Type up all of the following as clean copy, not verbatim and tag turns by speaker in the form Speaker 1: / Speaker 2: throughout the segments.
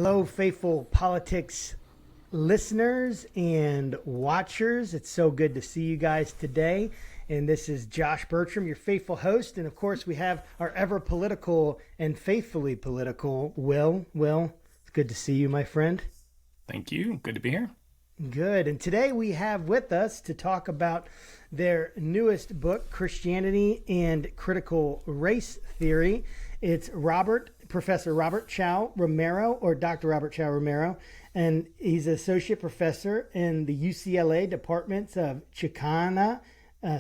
Speaker 1: Hello, faithful politics listeners and watchers. It's so good to see you guys today. And this is Josh Bertram, your faithful host. And of course, we have our ever political and faithfully political Will. Will, it's good to see you, my friend.
Speaker 2: Thank you. Good to be here.
Speaker 1: Good. And today we have with us to talk about their newest book, Christianity and Critical Race Theory. It's Professor Robert Chao Romero, or Dr. Robert Chao Romero, and he's an associate professor in the UCLA departments of Chicana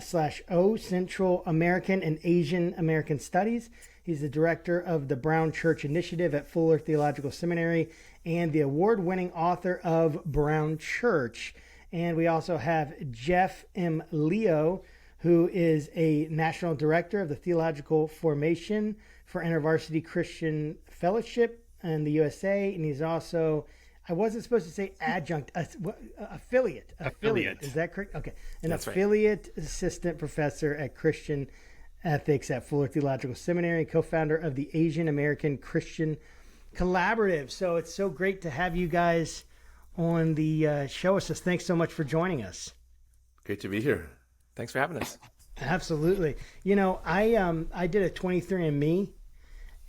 Speaker 1: / Central American and Asian American Studies. He's the director of the Brown Church Initiative at Fuller Theological Seminary and the award-winning author of Brown Church. And we also have Jeff M. Liou, who is a national director of the Theological Formation for InterVarsity Christian Fellowship in the USA. And he's also, I wasn't supposed to say adjunct, affiliate. Is that correct? Okay.
Speaker 2: That's
Speaker 1: affiliate assistant professor at Christian Ethics at Fuller Theological Seminary, co-founder of the Asian American Christian Collaborative. So it's so great to have you guys on the show. So thanks so much for joining us.
Speaker 3: Great to be here.
Speaker 4: Thanks for having us.
Speaker 1: Absolutely. You know, I did a 23andMe,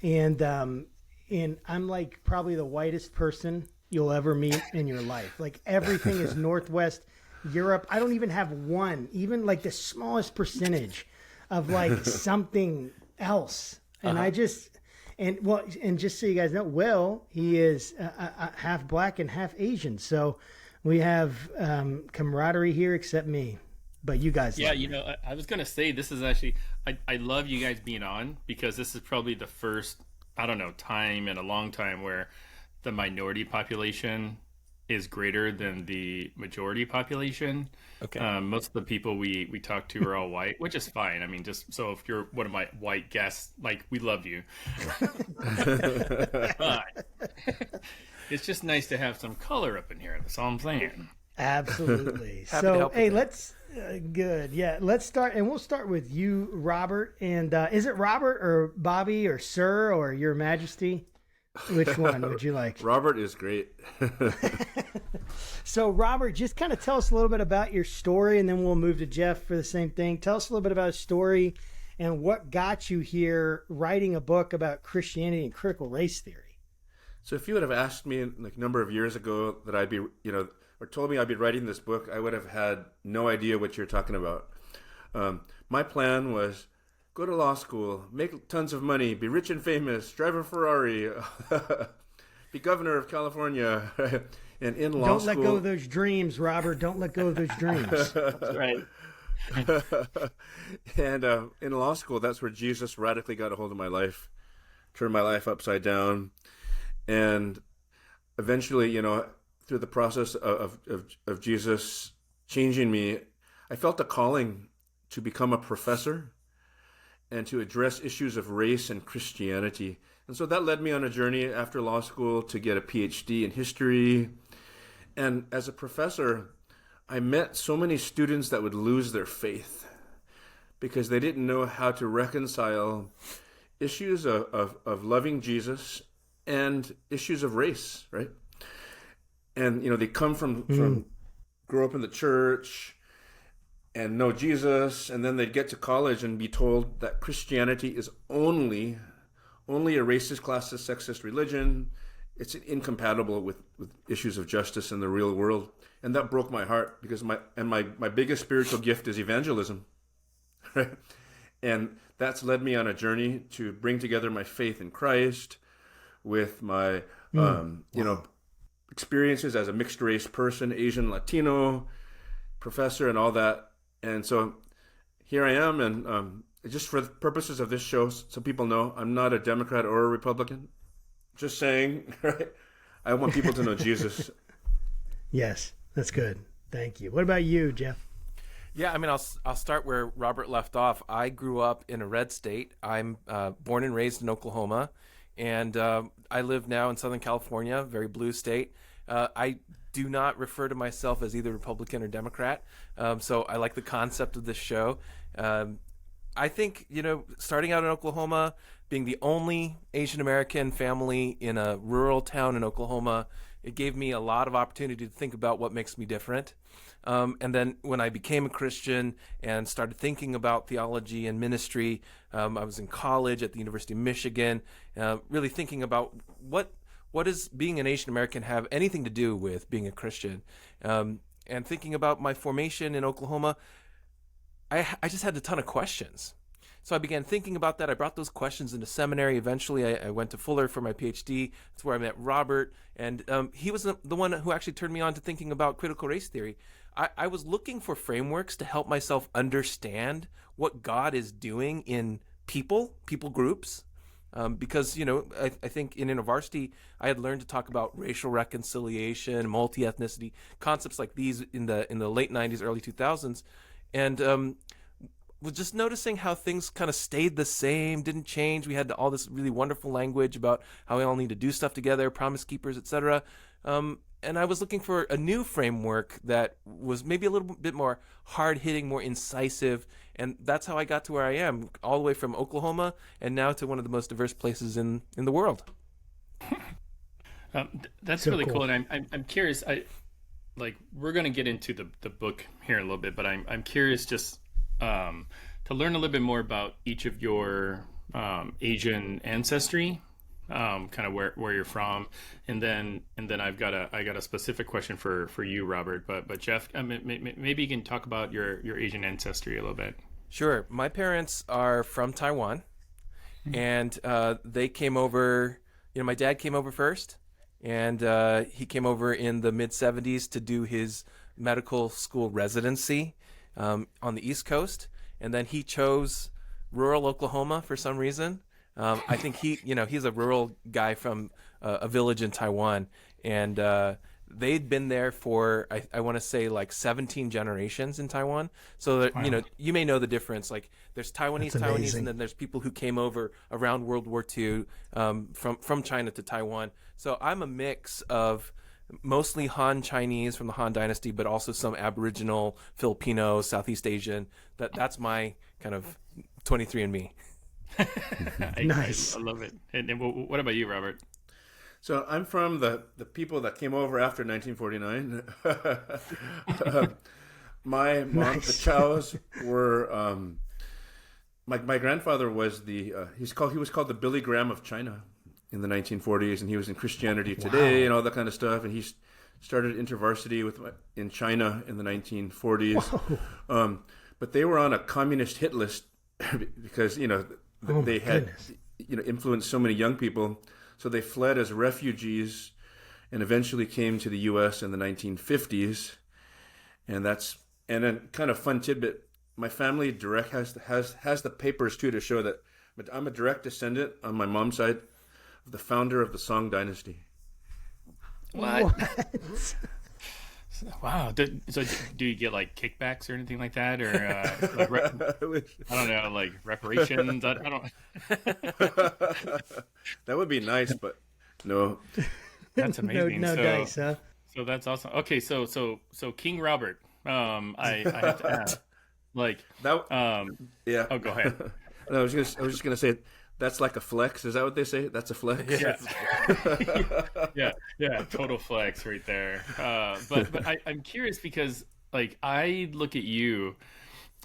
Speaker 1: and I'm like probably the whitest person you'll ever meet in your life. Like everything is Northwest Europe. I don't even have one, even like the smallest percentage of like something else. And and just so you guys know, Will, he is half black and half Asian. So we have camaraderie here, except me. But you guys,
Speaker 2: yeah, you know, I was gonna say this is actually I love you guys being on, because this is probably the first time in a long time where the minority population is greater than the majority population.
Speaker 4: Okay.
Speaker 2: Most of the people we talk to are all white, which is fine. I mean, just so if you're one of my white guests, like, we love you. But it's just nice to have some color up in here. That's all I'm saying.
Speaker 1: Absolutely.
Speaker 4: So, hey,
Speaker 1: let's good. Yeah, let's start, and we'll start with you, Robert. And is it Robert or Bobby or Sir or Your Majesty? Which one would you like?
Speaker 3: Robert is great.
Speaker 1: So, Robert, just kind of tell us a little bit about your story, and then we'll move to Jeff for the same thing. Tell us a little bit about his story and what got you here writing a book about Christianity and critical race theory.
Speaker 3: So if you would have asked me like a number of years ago that I'd be, or told me I'd be writing this book, I would have had no idea what you're talking about. My plan was go to law school, make tons of money, be rich and famous, drive a Ferrari, be governor of California, and in law school...
Speaker 1: Don't let go of those dreams, Robert. Don't let go of those dreams.
Speaker 2: That's right.
Speaker 3: And in law school, that's where Jesus radically got a hold of my life, turned my life upside down. And eventually, through the process of Jesus changing me, I felt a calling to become a professor and to address issues of race and Christianity. And so that led me on a journey after law school to get a Ph.D. in history. And as a professor, I met so many students that would lose their faith because they didn't know how to reconcile issues of loving Jesus and issues of race, right? And, they come from grow up in the church and know Jesus, and then they'd get to college and be told that Christianity is only a racist, classist, sexist religion. It's incompatible with issues of justice in the real world. And that broke my heart because my biggest spiritual gift is evangelism. Right? And that's led me on a journey to bring together my faith in Christ with my, experiences as a mixed race person, Asian, Latino, professor, and all that. And so here I am, and just for the purposes of this show, so people know, I'm not a Democrat or a Republican. Just saying, right? I want people to know Jesus.
Speaker 1: Yes, that's good. Thank you. What about you, Jeff?
Speaker 4: Yeah, I mean, I'll start where Robert left off. I grew up in a red state. I'm born and raised in Oklahoma, and I live now in Southern California, very blue state. I do not refer to myself as either Republican or Democrat, so I like the concept of this show. I think, starting out in Oklahoma, being the only Asian American family in a rural town in Oklahoma, it gave me a lot of opportunity to think about what makes me different. And then when I became a Christian and started thinking about theology and ministry, I was in college at the University of Michigan, really thinking about what does being an Asian American have anything to do with being a Christian? And thinking about my formation in Oklahoma, I just had a ton of questions. So I began thinking about that. I brought those questions into seminary. Eventually, I went to Fuller for my Ph.D. That's where I met Robert. And he was the one who actually turned me on to thinking about critical race theory. I was looking for frameworks to help myself understand what God is doing in people groups. Because, I think in InterVarsity, I had learned to talk about racial reconciliation, multi-ethnicity, concepts like these in the late 90s, early 2000s. And was just noticing how things kind of stayed the same, didn't change. We had all this really wonderful language about how we all need to do stuff together, promise keepers, etc. And I was looking for a new framework that was maybe a little bit more hard-hitting, more incisive, and that's how I got to where I am, all the way from Oklahoma and now to one of the most diverse places in the world.
Speaker 2: That's
Speaker 1: So
Speaker 2: really
Speaker 1: cool.
Speaker 2: cool, and I'm curious. We're going to get into the book here in a little bit, but I'm curious just to learn a little bit more about each of your Asian ancestry, kind of where you're from, and then I got a specific question for you, Robert. But Jeff, maybe you can talk about your Asian ancestry a little bit.
Speaker 4: Sure. My parents are from Taiwan, and they came over. My dad came over first, and he came over in the mid-'70s to do his medical school residency on the East Coast, and then he chose rural Oklahoma for some reason. I think he's a rural guy from a village in Taiwan, and they'd been there for I want to say like 17 generations in Taiwan. So that,
Speaker 2: Wow.
Speaker 4: you may know the difference. Like there's
Speaker 1: That's
Speaker 4: Taiwanese,
Speaker 1: amazing.
Speaker 4: and then there's people who came over around World War II from China to Taiwan. So I'm a mix of mostly Han Chinese from the Han Dynasty, but also some Aboriginal, Filipino, Southeast Asian. That's my kind of 23andMe.
Speaker 1: Nice.
Speaker 2: I love it. And what about you, Robert?
Speaker 3: So I'm from the people that came over after 1949. My mom, the
Speaker 1: Nice.
Speaker 3: Chaos were. My grandfather was he was called the Billy Graham of China in the 1940s, and he was in Christianity Today and all that kind of stuff. And he started InterVarsity in China in the 1940s.
Speaker 1: Whoa.
Speaker 3: But they were on a communist hit list because
Speaker 1: Oh
Speaker 3: they
Speaker 1: my
Speaker 3: had
Speaker 1: goodness.
Speaker 3: influenced so many young people. So they fled as refugees and eventually came to the U.S. in the 1950s. And then kind of fun tidbit. My family has the papers too to show that I'm a direct descendant on my mom's side of the founder of the Song Dynasty.
Speaker 2: What? Wow. So do you get like kickbacks or anything like that, or I don't know, like reparations? I don't.
Speaker 3: That would be nice, but no.
Speaker 2: That's
Speaker 1: No,
Speaker 2: amazing.
Speaker 1: no
Speaker 2: So
Speaker 1: dice, huh?
Speaker 2: so that's awesome. Okay, so King Robert. I have to ask, like,
Speaker 3: That yeah.
Speaker 2: oh, go ahead.
Speaker 3: No, I was just gonna say that's like a flex. Is that what they say? That's a flex.
Speaker 2: Yeah. Yeah, total flex right there. But I'm curious because like I look at you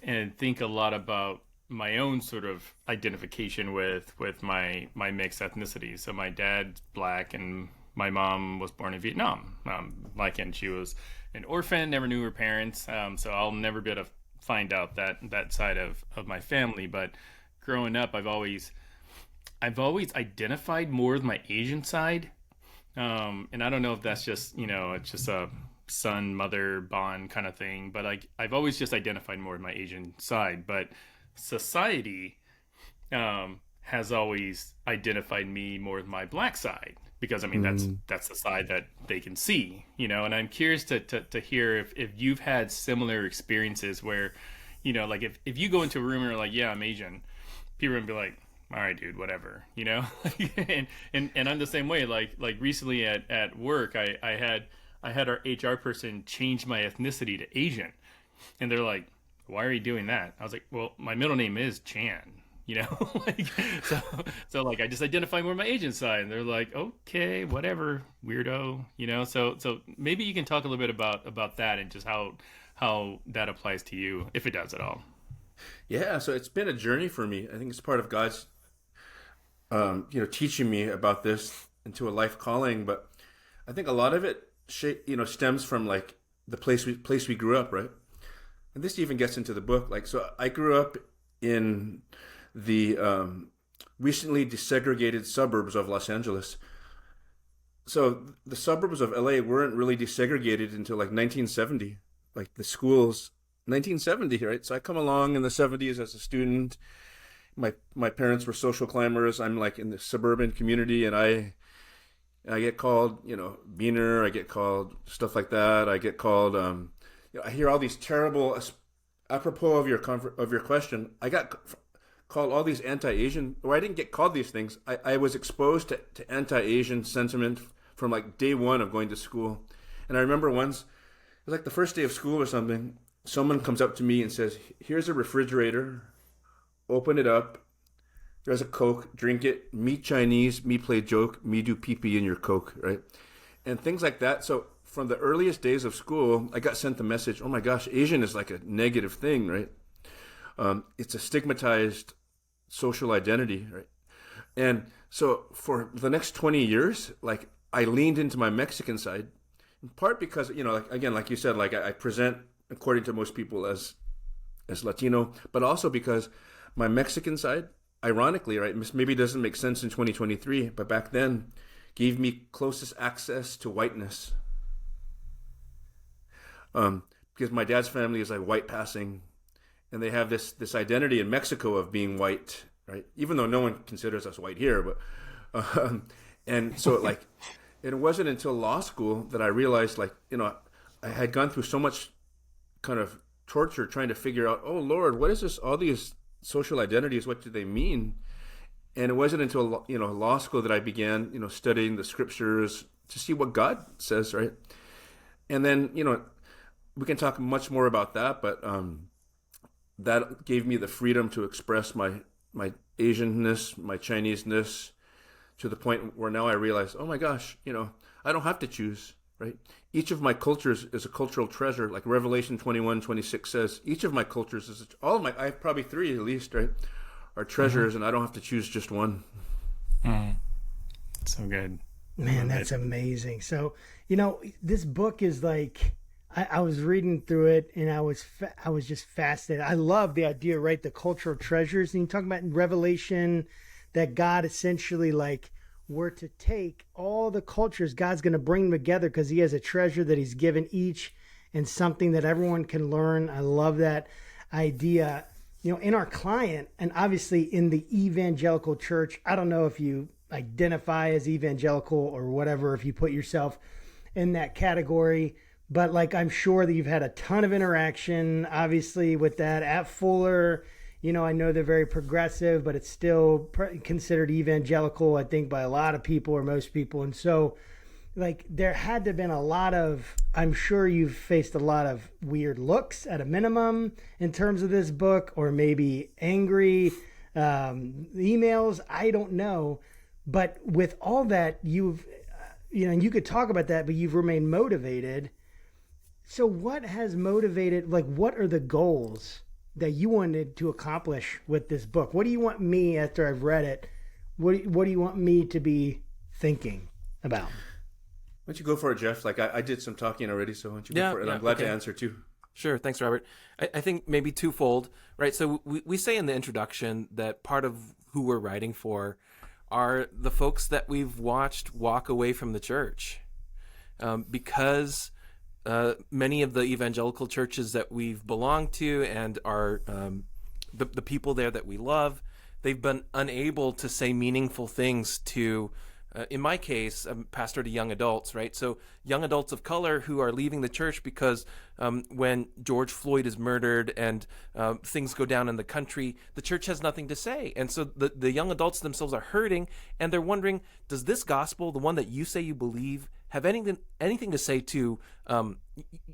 Speaker 2: and think a lot about my own sort of identification with my mixed ethnicity. So my dad's black and my mom was born in Vietnam. And she was an orphan, never knew her parents. So I'll never be able to find out that side of my family. But growing up, I've always identified more with my Asian side. And I don't know if that's just, it's just a son mother bond kind of thing, but I've always just identified more with my Asian side. But society has always identified me more with my black side because I mean that's the side that they can see, and I'm curious to hear if you've had similar experiences where, like if you go into a room and you're like, yeah, I'm Asian, people are gonna be like, all right, dude, whatever, and I'm the same way. Like recently at work, I had our HR person change my ethnicity to Asian, and they're like, why are you doing that? I was like, well, my middle name is Chan, you know, like, so like, I just identify more my Asian side, and they're like, okay, whatever, weirdo, you know? So maybe you can talk a little bit about that and just how that applies to you, if it does at all.
Speaker 3: Yeah, so it's been a journey for me. I think it's part of God's, teaching me about this into a life calling. But I think a lot of it, stems from like the place we grew up, right? And this even gets into the book. Like, so I grew up in the recently desegregated suburbs of Los Angeles. So the suburbs of LA weren't really desegregated until like 1970. Like the schools, 1970, right? So I come along in the 70s as a student. My parents were social climbers. I'm like in the suburban community, and I get called, beaner. I get called stuff like that. I get called. I hear all these terrible. Apropos of your question, I got called all these anti-Asian. Or I didn't get called these things. I was exposed to anti-Asian sentiment from like day one of going to school. And I remember once, it was like the first day of school or something. Someone comes up to me and says, "Here's a refrigerator. Open it up. There's a Coke. Drink it. Me Chinese. Me play joke. Me do pee-pee in your Coke," right? And things like that. So from the earliest days of school, I got sent the message, oh my gosh, Asian is like a negative thing, right? It's a stigmatized social identity, right? And so for the next 20 years, like I leaned into my Mexican side, in part because, like you said, like I present, according to most people, as Latino, but also because my Mexican side, ironically, right, maybe doesn't make sense in 2023, but back then gave me closest access to whiteness. Because my dad's family is like white passing, and they have this identity in Mexico of being white, right? Even though no one considers us white here, but and so like it wasn't until law school that I realized, like, I had gone through so much kind of torture trying to figure out, oh Lord, what is this? All these social identities, what do they mean? And it wasn't until law school that I began studying the scriptures to see what God says, right? And then we can talk much more about that, but that gave me the freedom to express my Asianness, my Chineseness, to the point where now I realize, oh my gosh, I don't have to choose, right? Each of my cultures is a cultural treasure. Like Revelation 21:26 says, each of my cultures is, I have probably 3 at least, right, are treasures, and I don't have to choose just one.
Speaker 2: So good.
Speaker 1: Man, that's amazing. So, this book is like, I was reading through it, and I was just fascinated. I love the idea, right? The cultural treasures. And you talk about in Revelation that God essentially like were to take all the cultures, God's going to bring them together because he has a treasure that he's given each and something that everyone can learn. I love that idea. In our client, and obviously in the evangelical church, I don't know if you identify as evangelical or whatever, if you put yourself in that category, but like, I'm sure that you've had a ton of interaction, obviously, with that at Fuller. I know they're very progressive, but it's still considered evangelical, I think, by a lot of people or most people. And so, like, there had to have been a lot of, I'm sure you've faced a lot of weird looks at a minimum in terms of this book, or maybe angry emails. I don't know. But with all that, you've, and you could talk about that, but you've remained motivated. So what has motivated, like, what are the goals that you wanted to accomplish with this book? What do you want me, after I've read it, what do you want me to be thinking about?
Speaker 3: Why don't you go for it, Jeff? Like, I did some talking already, so why don't you go for it? I'm glad to answer too.
Speaker 4: Sure. Thanks, Robert. I think maybe twofold, right? So we say in the introduction that part of who we're writing for are the folks that we've watched walk away from the church, because many of the evangelical churches that we've belonged to and are the people there that we love, they've been unable to say meaningful things to, in my case, I'm pastor to young adults, right? So young adults of color who are leaving the church because when George Floyd is murdered and things go down in the country, the church has nothing to say. And so the young adults themselves are hurting, and they're wondering, does this gospel, the one that you say you believe, have anything to say to,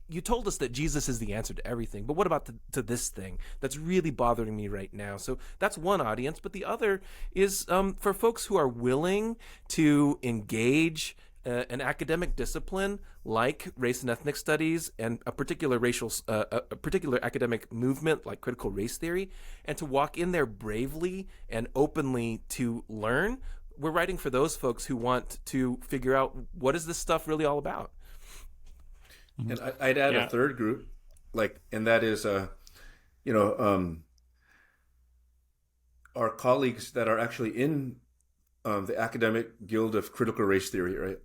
Speaker 4: you told us that Jesus is the answer to everything, but what about to this thing that's really bothering me right now? So that's one audience, but the other is for folks who are willing to engage an academic discipline like race and ethnic studies and a particular academic movement like critical race theory, and to walk in there bravely and openly to learn. We're writing for those folks who want to figure out, what is this stuff really all about?
Speaker 3: And I'd add a third group, and that is, our colleagues that are actually in the academic guild of critical race theory, right?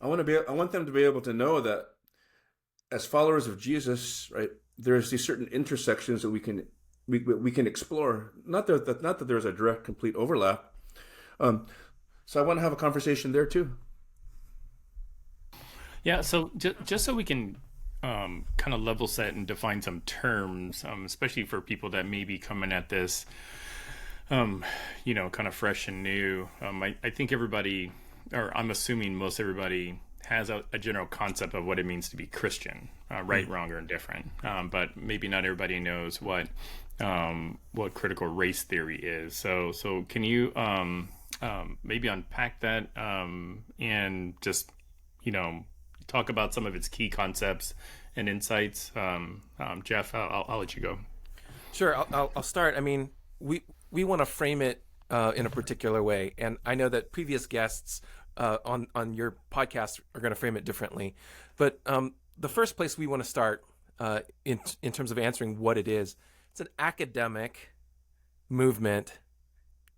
Speaker 3: I want them to be able to know that as followers of Jesus, right, there's these certain intersections that we can explore. Not that there's a direct, complete overlap. So I want to have a conversation there too.
Speaker 2: Yeah. So just so we can kind of level set and define some terms, especially for people that may be coming at this, kind of fresh and new. I think everybody, or I'm assuming most everybody, has a general concept of what it means to be Christian, right, wrong, or indifferent. But maybe not everybody knows what critical race theory is. So can you maybe unpack that and just talk about some of its key concepts and insights? Jeff, I'll let you go.
Speaker 4: Sure, I'll start. I mean, we want to frame it in a particular way, and I know that previous guests on your podcast are going to frame it differently. But the first place we want to start in terms of answering what it is, it's an academic movement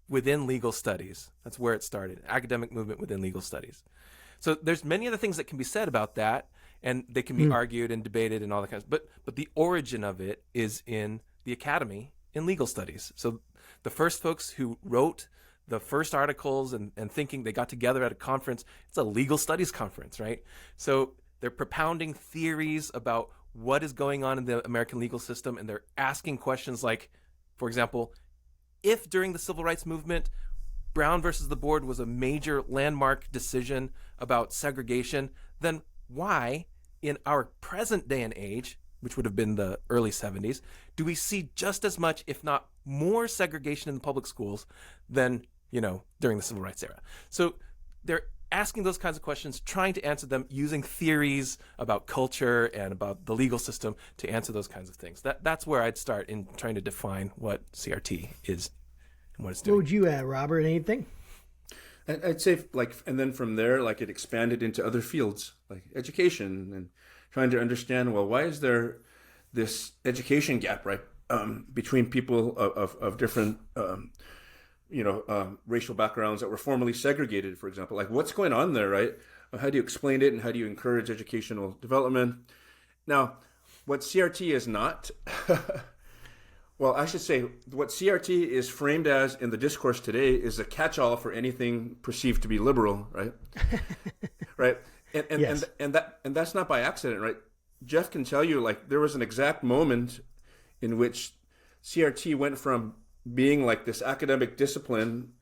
Speaker 4: within legal studies. That's where it started. Academic movement within legal studies. So there's many other things that can be said about that, and they can be argued and debated and all that kind of stuff. But the origin of it is in the academy in legal studies. So the first folks who wrote the first articles and thinking, they got together at a conference. It's a legal studies conference, right? So they're propounding theories about what is going on in the American legal system, and they're asking questions like, for example, if during the civil rights movement, Brown versus the board was a major landmark decision about segregation, then why, in our present day and age, which would have been the early 70s, do we see just as much, if not more, segregation in the public schools than, during the civil rights era? So they're asking those kinds of questions, trying to answer them using theories about culture and about the legal system to answer those kinds of things. That's where I'd start in trying to define what CRT is and what it's doing.
Speaker 1: What would you add, Robert? Anything?
Speaker 3: I'd say, and then from there, it expanded into other fields, like education, and trying to understand, well, why is there this education gap, right, between people of different, racial backgrounds that were formerly segregated, for example? What's going on there, right? How do you explain it, and how do you encourage educational development? Now, what CRT is not, well, I should say what CRT is framed as in the discourse today is a catch-all for anything perceived to be liberal, right? Right? And,
Speaker 1: Yes.
Speaker 3: and that's not by accident, right? Jeff can tell you, there was an exact moment in which CRT went from being this academic discipline,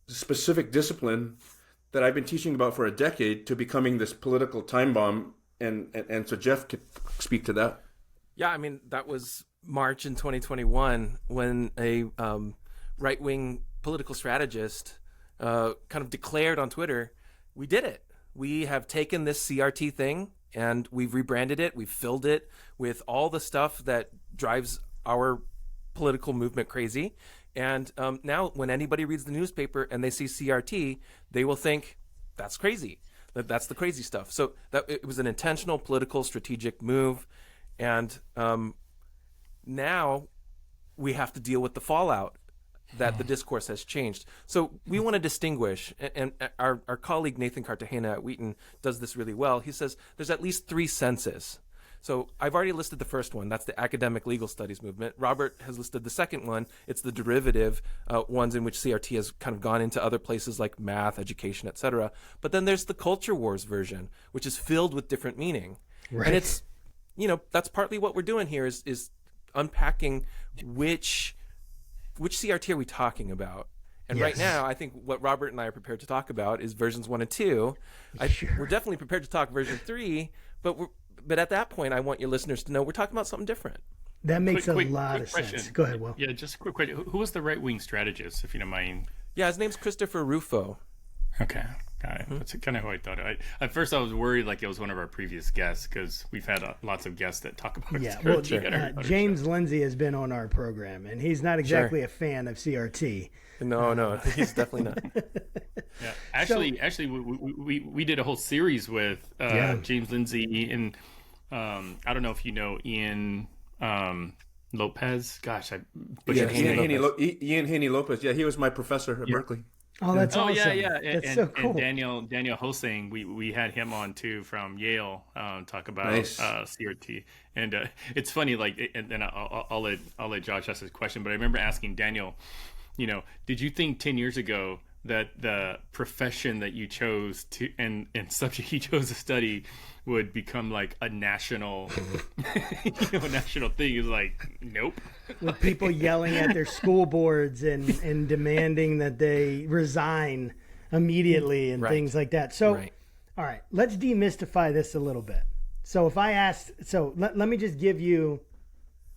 Speaker 3: specific discipline that I've been teaching about for a decade, to becoming this political time bomb. And so Jeff could speak to that.
Speaker 4: Yeah, I mean, that was March in 2021 when a right-wing political strategist kind of declared on Twitter, we did it. We have taken this CRT thing and we've rebranded it. We've filled it with all the stuff that drives our political movement crazy. And now when anybody reads the newspaper and they see CRT, they will think that's crazy. That's the crazy stuff. So it was an intentional political strategic move. And now we have to deal with the fallout that the discourse has changed. So we want to distinguish, and our colleague Nathan Cartagena at Wheaton does this really well. He says there's at least three senses. So I've already listed the first one. That's the academic legal studies movement. Robert has listed the second one. It's the derivative ones in which CRT has kind of gone into other places like math, education, etc. But then there's the culture wars version, which is filled with different meaning.
Speaker 1: Right.
Speaker 4: And it's, that's partly what we're doing here is unpacking which CRT are we talking about? And right now, I think what Robert and I are prepared to talk about is versions 1 and 2. We're definitely prepared to talk version 3, but at that point, I want your listeners to know we're talking about something different.
Speaker 1: That makes a lot of sense. Go ahead, Will.
Speaker 2: Yeah, just a quick question. Who was the right-wing strategist, if you don't mind?
Speaker 4: Yeah, his name's Christopher Rufo.
Speaker 2: Okay, got it. That's kind of how I thought. At first, I was worried like it was one of our previous guests because we've had lots of guests that talk about CRT.
Speaker 1: James Lindsay has been on our program, and he's not exactly a fan of CRT.
Speaker 4: No, he's definitely not.
Speaker 2: Yeah, actually, we did a whole series with James Lindsay, and I don't know if you know Ian Lopez. Gosh,
Speaker 3: Ian Haney Lopez. Yeah, he was my professor at Berkeley.
Speaker 1: Oh, that's awesome.
Speaker 2: Yeah.
Speaker 1: That's so cool.
Speaker 2: And Daniel Hosang, we had him on too from Yale, talk about CRT. And it's funny, like, and then I'll let Josh ask his question. But I remember asking Daniel, did you think 10 years ago that the profession that you chose to and subject you chose to study would become like a national national thing? He was like, nope.
Speaker 1: With people yelling at their school boards and demanding that they resign immediately and things like that. So all right, let's demystify this a little bit. So if I asked, let me just give you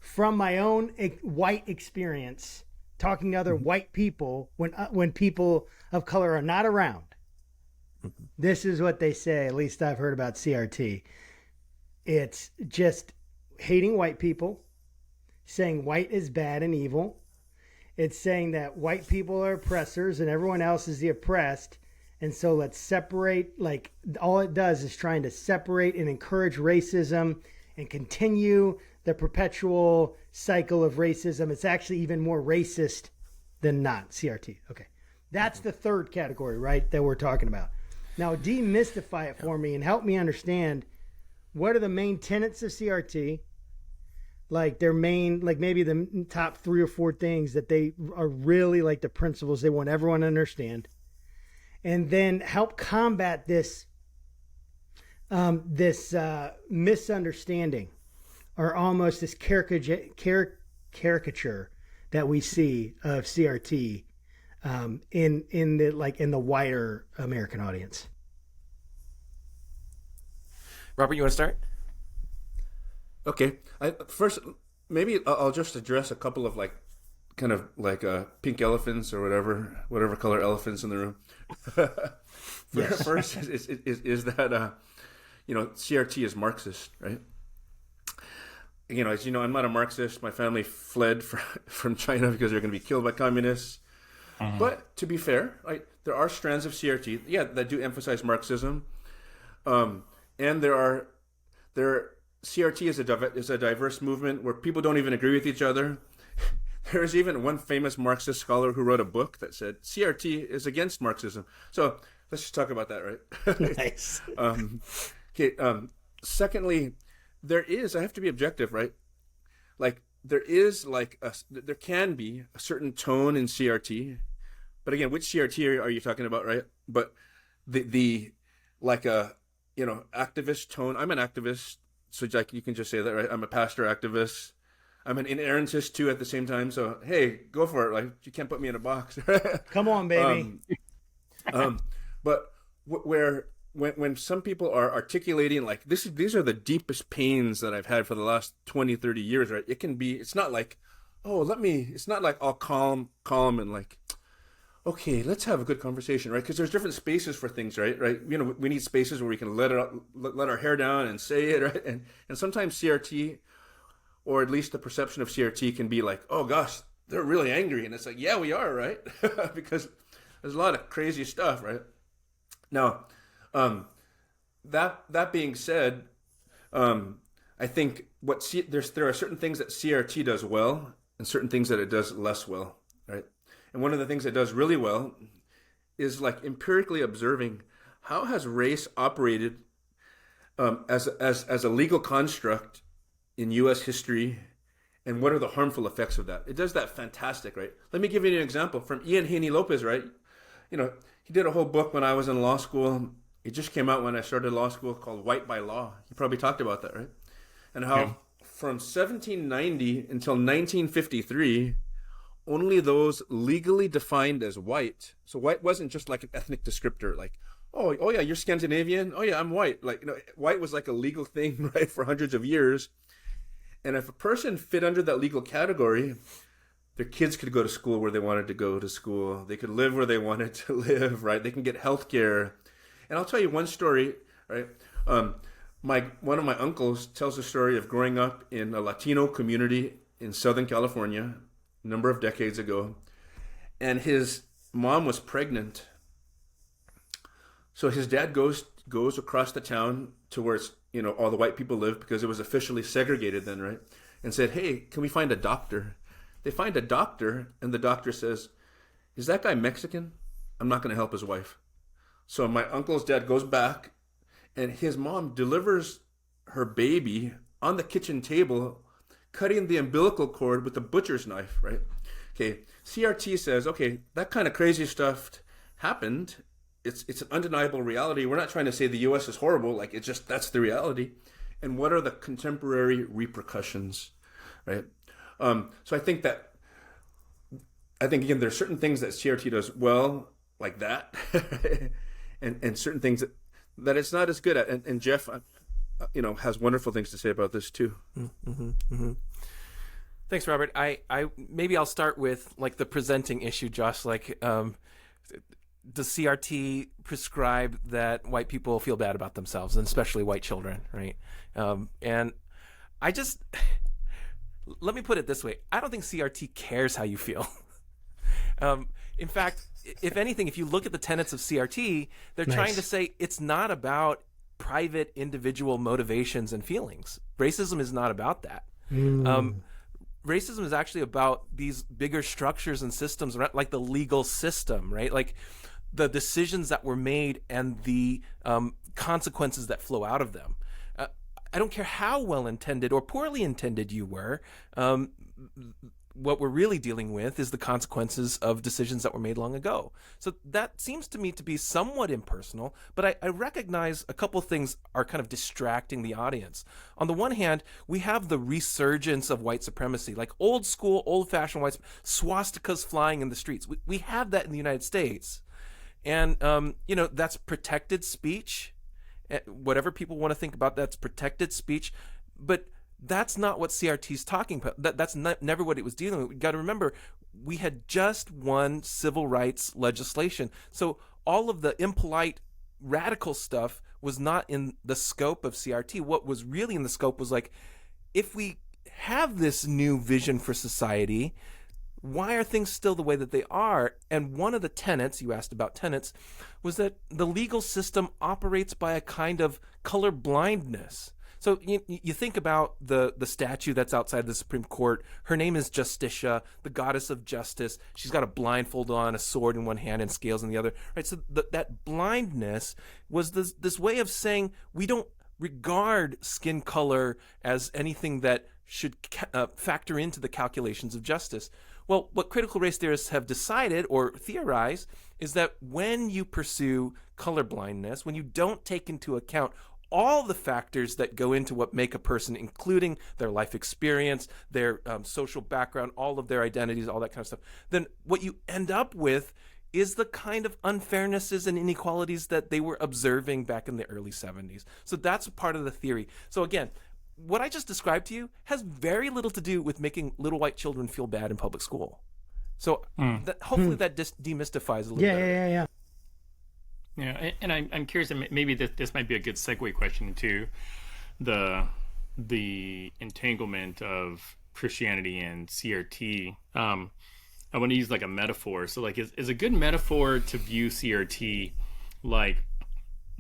Speaker 1: from my own white experience talking to other white people when people of color are not around. This is what they say, at least I've heard about CRT. It's just hating white people, saying white is bad and evil. It's saying that white people are oppressors and everyone else is the oppressed. And so let's separate, like all it does is trying to separate and encourage racism and continue the perpetual cycle of racism. It's actually even more racist than not CRT. Okay. That's the third category, right, that we're talking about. Now, demystify it for me and help me understand what are the main tenets of CRT, like their main, like maybe the top 3 or 4 things that they are really like the principles they want everyone to understand, and then help combat this misunderstanding or almost this caricature that we see of CRT in the wider American audience.
Speaker 4: Robert, you want to start?
Speaker 3: Okay. First, maybe I'll just address a couple of pink elephants or whatever color elephants in the room. First is that CRT is Marxist, right? As you know, I'm not a Marxist. My family fled from China because they're going to be killed by communists. But to be fair, there are strands of CRT, that do emphasize Marxism, and CRT is a diverse movement where people don't even agree with each other. There's even one famous Marxist scholar who wrote a book that said CRT is against Marxism. So let's just talk about that, right?
Speaker 1: Nice.
Speaker 3: Secondly, I have to be objective, right? There can be a certain tone in CRT, but again, which CRT are you talking about, right? But the activist tone. I'm an activist, so you can just say that, right? I'm a pastor activist. I'm an inerrantist too at the same time. So hey, go for it. You can't put me in a box.
Speaker 1: Come on, baby.
Speaker 3: But when some people are articulating these are the deepest pains that I've had for the last 20, 30 years, right? It's not like, it's not like all calm and okay, let's have a good conversation, right? Because there's different spaces for things, right? We need spaces where we can let our hair down and say it, right? And sometimes CRT, or at least the perception of CRT, can be like, oh gosh, they're really angry. And it's like, yeah, we are, right? Because there's a lot of crazy stuff, right? Now, that being said, I think there are certain things that CRT does well and certain things that it does less well, right? And one of the things it does really well is empirically observing how has race operated as a legal construct in U.S. history, and what are the harmful effects of that. It does that fantastic, right? Let me give you an example from Ian Haney Lopez, right? He did a whole book when I was in law school. It just came out when I started law school, called White by Law. You probably talked about that, right? And how from 1790 until 1953, only those legally defined as white. So white wasn't just like an ethnic descriptor, like, oh yeah, you're Scandinavian. Oh yeah, I'm white. Like, white was like a legal thing, right, for hundreds of years. And if a person fit under that legal category, their kids could go to school where they wanted to go to school. They could live where they wanted to live, right? They can get health care. And I'll tell you one story, right? One of my uncles tells a story of growing up in a Latino community in Southern California a number of decades ago. And his mom was pregnant. So his dad goes across the town to where it's, all the white people live, because it was officially segregated then, right? And said, hey, can we find a doctor? They find a doctor, and the doctor says, is that guy Mexican? I'm not going to help his wife. So my uncle's dad goes back, and his mom delivers her baby on the kitchen table, cutting the umbilical cord with a butcher's knife, right? Okay, CRT says, okay, that kind of crazy stuff happened. It's an undeniable reality. We're not trying to say the U.S. is horrible. Like, it's just, that's the reality. And what are the contemporary repercussions, right? So I think again, there's certain things that CRT does well, like that, and certain things that it's not as good at. And Jeff, has wonderful things to say about this too.
Speaker 4: Mm-hmm, mm-hmm. Thanks, Robert. I maybe I'll start with like the presenting issue, Josh. Like, does CRT prescribe that white people feel bad about themselves, and especially white children, right? And I just, let me put it this way. I don't think CRT cares how you feel. In fact, if anything, if you look at the tenets of CRT, they're trying to say it's not about private individual motivations and feelings. Racism is not about that. Racism is actually about these bigger structures and systems, like the legal system, right? Like the decisions that were made and the consequences that flow out of them. I don't care how well-intended or poorly intended you were. What we're really dealing with is the consequences of decisions that were made long ago. So that seems to me to be somewhat impersonal, but I recognize a couple things are kind of distracting the audience. On the one hand, we have the resurgence of white supremacy, like old school, old-fashioned white swastikas flying in the streets. We have that in the United States. And, that's protected speech. Whatever people want to think about, that's protected speech. But that's not what CRT is talking about. That's never what it was dealing with. We've got to remember, we had just won civil rights legislation. So all of the impolite, radical stuff was not in the scope of CRT. What was really in the scope was like, if we have this new vision for society, why are things still the way that they are? And one of the tenets, you asked about tenets, was that the legal system operates by a kind of color blindness. So you think about the statue that's outside the Supreme Court. Her name is Justitia, the goddess of justice. She's got a blindfold on, a sword in one hand and scales in the other. Right. So that blindness was this way of saying we don't regard skin color as anything that should factor into the calculations of justice. Well, what critical race theorists have decided or theorized is that when you pursue colorblindness, when you don't take into account all the factors that go into what make a person, including their life experience, their social background, all of their identities, all that kind of stuff, then what you end up with is the kind of unfairnesses and inequalities that they were observing back in the early 70s. So that's part of the theory. So again, what I just described to you has very little to do with making little white children feel bad in public school. So hopefully that demystifies a little bit.
Speaker 2: Yeah, and I'm curious, maybe this might be a good segue question into the entanglement of Christianity and CRT. I want to use like a metaphor. So like, is a good metaphor to view CRT like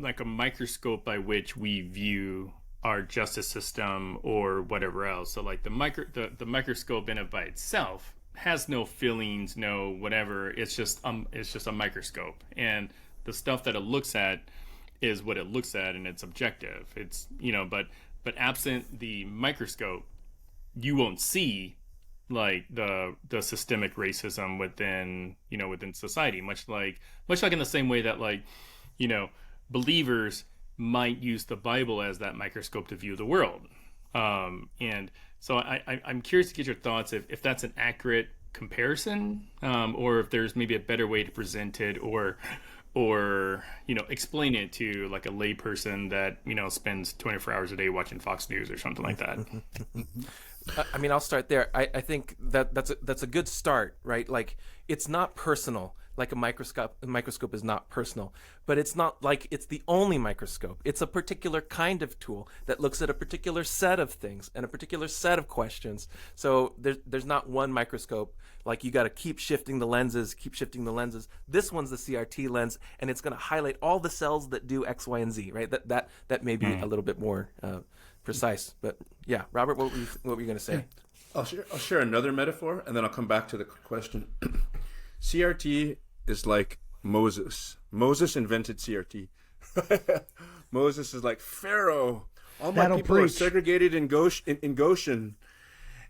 Speaker 2: a microscope by which we view our justice system or whatever else. So like the microscope in it by itself has no feelings, no whatever. It's just a microscope, and the stuff that it looks at is what it looks at, and it's objective. It's but absent the microscope, you won't see like the systemic racism within society. Much like in the same way that believers might use the Bible as that microscope to view the world. And so I'm curious to get your thoughts if that's an accurate comparison, or if there's maybe a better way to present it, or explain it to like a lay person that spends 24 hours a day watching Fox News or something like that.
Speaker 4: I mean, I'll start there. I think that's a good start, right? Like, it's not personal. Like a microscope is not personal, but it's not like it's the only microscope. It's a particular kind of tool that looks at a particular set of things and a particular set of questions. So there's not one microscope. Like, you got to keep shifting the lenses. This one's the CRT lens, and it's going to highlight all the cells that do X, Y, and Z, right? That may be a little bit more precise. But yeah, Robert, what were you going to say?
Speaker 3: I'll share another metaphor, and then I'll come back to the question. CRT is like Moses. Moses invented CRT. Moses is like, Pharaoh, all my people are segregated in Goshen.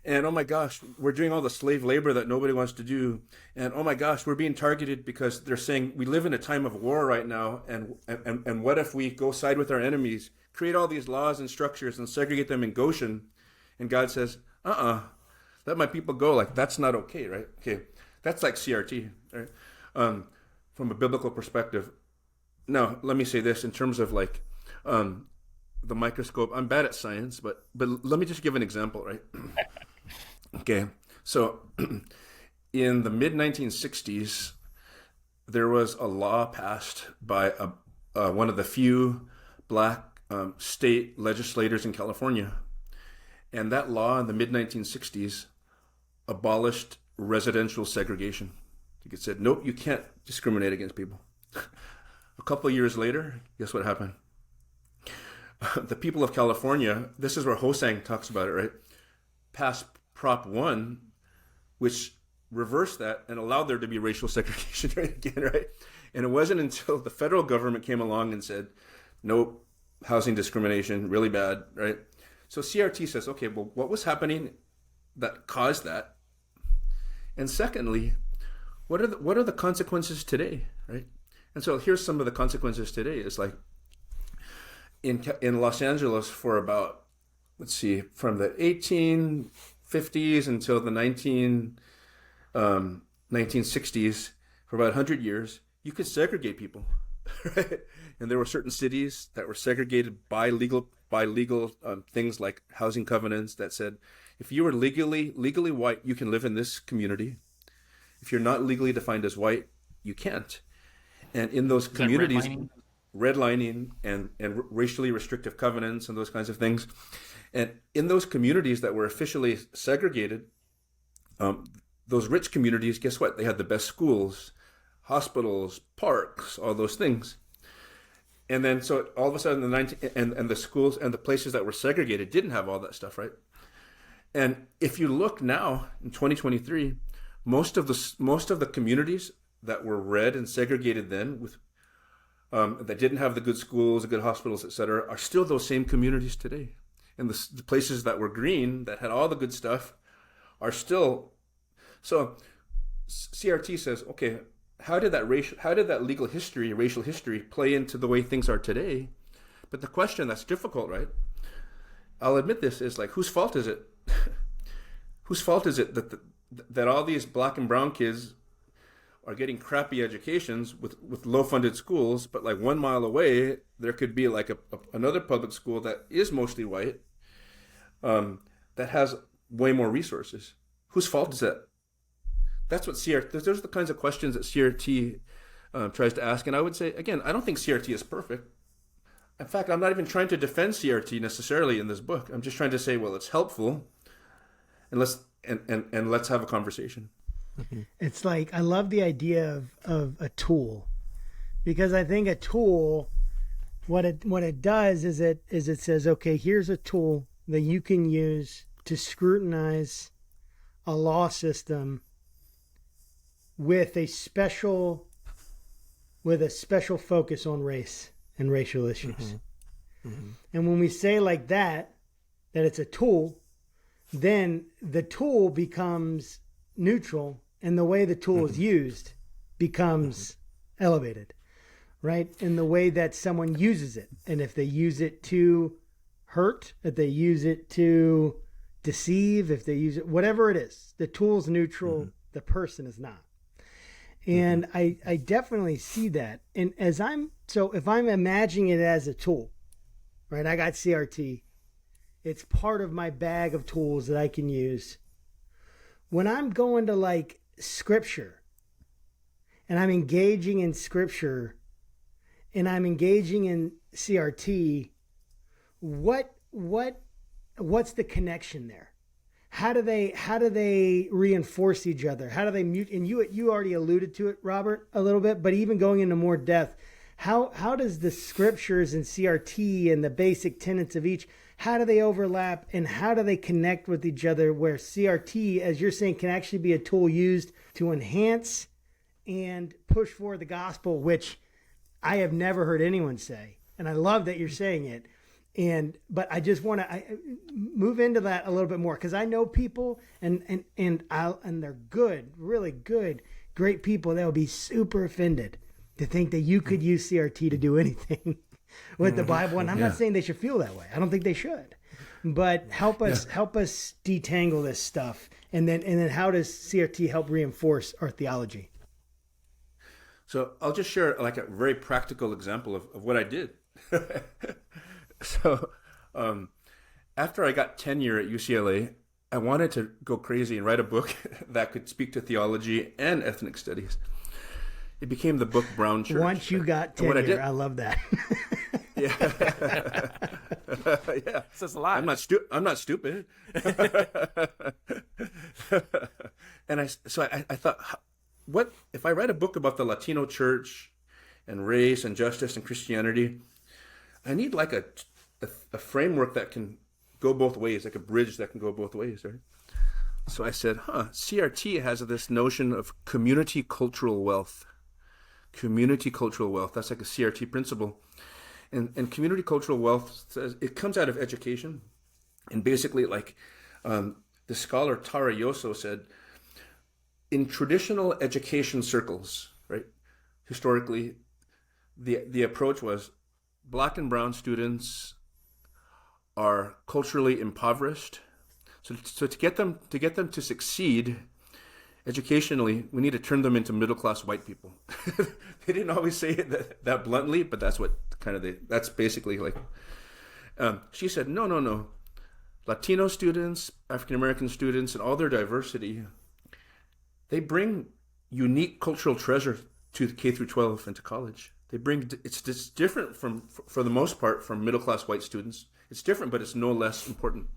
Speaker 3: And oh my gosh, we're doing all the slave labor that nobody wants to do. And oh my gosh, we're being targeted because they're saying we live in a time of war right now. And what if we go side with our enemies, create all these laws and structures and segregate them in Goshen? And God says, let my people go. Like, that's not okay, right? Okay, that's like CRT, right? From a biblical perspective. Now, let me say this in terms of like the microscope. I'm bad at science, but let me just give an example, right? Okay, so in the mid-1960s, there was a law passed by one of the few black state legislators in California. And that law in the mid-1960s abolished residential segregation. It said, nope, you can't discriminate against people. A couple of years later, guess what happened? The people of California, this is where Hosang talks about it, right? Passed Prop 1, which reversed that and allowed there to be racial segregation again, right? And it wasn't until the federal government came along and said, nope, housing discrimination, really bad, right? So CRT says, okay, well, what was happening that caused that? And secondly, what are the consequences today, right? And so here's some of the consequences today. It's like in Los Angeles for about, let's see, from the 1850s until the 1960s, for about 100 years, you could segregate people, right? And there were certain cities that were segregated by legal things like housing covenants that said, if you were legally white, you can live in this community. If you're not legally defined as white, you can't. And in those communities, redlining and racially restrictive covenants and those kinds of things. And in those communities that were officially segregated, those rich communities, guess what? They had the best schools, hospitals, parks, all those things. And then so all of a sudden the schools and the places that were segregated didn't have all that stuff, right? And if you look now in 2023, most of the communities that were red and segregated then with that didn't have the good schools, the good hospitals, etc., are still those same communities today. And the places that were green, that had all the good stuff, are still. So CRT says, okay, how did that racial history play into the way things are today? But the question that's difficult, right? I'll admit this, is like, whose fault is it? Whose fault is it that all these black and brown kids are getting crappy educations with low-funded schools, but like 1 mile away, there could be like another public school that is mostly white, that has way more resources. Whose fault is that? That's what those are the kinds of questions that CRT tries to ask. And I would say, again, I don't think CRT is perfect. In fact, I'm not even trying to defend CRT necessarily in this book. I'm just trying to say, well, it's helpful, and let's have a conversation.
Speaker 1: It's like, I love the idea of a tool, because I think a tool, what it does is it says, okay, here's a tool that you can use to scrutinize a law system with a special focus on race and racial issues. Mm-hmm. Mm-hmm. And when we say like that it's a tool, then the tool becomes neutral, and the way the tool is used becomes elevated, right? In the way that someone uses it. And if they use it to hurt, if they use it to deceive, if they use it, whatever it is, the tool's neutral The person is not. And I definitely see that. And if I'm imagining it as a tool, right? I got CRT. It's part of my bag of tools that I can use. When I'm going to like scripture and I'm engaging in scripture and I'm engaging in CRT, what's the connection there? How do they reinforce each other? How do they mute? And you already alluded to it, Robert, a little bit, but even going into more depth, how does the scriptures and CRT and the basic tenets of each, how do they overlap and how do they connect with each other, where CRT, as you're saying, can actually be a tool used to enhance and push forward the gospel, which I have never heard anyone say. And I love that you're saying it. But I just want to move into that a little bit more, because I know people and they're good, really good, great people that will be super offended to think that you could use CRT to do anything with the Bible. And I'm not saying they should feel that way. I don't think they should. But help us detangle this stuff, and then how does CRT help reinforce our theology?
Speaker 3: So I'll just share like a very practical example of what I did. So after I got tenure at UCLA, I wanted to go crazy and write a book that could speak to theology and ethnic studies. It became the book Brown Church.
Speaker 1: Once you got tenure, I love that.
Speaker 3: Yeah. Yeah.
Speaker 4: Says a lot.
Speaker 3: I'm not stupid. And I thought, what if I write a book about the Latino church and race and justice and Christianity? I need like a framework that can go both ways, like a bridge that can go both ways, right? So I said, CRT has this notion of community cultural wealth. Community cultural wealth. That's like a CRT principle. And community cultural wealth says it comes out of education. And basically, like the scholar Tara Yoso said, in traditional education circles, right, historically, the approach was Black and brown students are culturally impoverished. So to get them to succeed educationally, we need to turn them into middle-class white people. They didn't always say it that bluntly, but that's what that's basically like. She said, no. Latino students, African-American students, and all their diversity, they bring unique cultural treasure to K through 12 and to college. It's different for the most part, from middle-class white students. It's different, but it's no less important.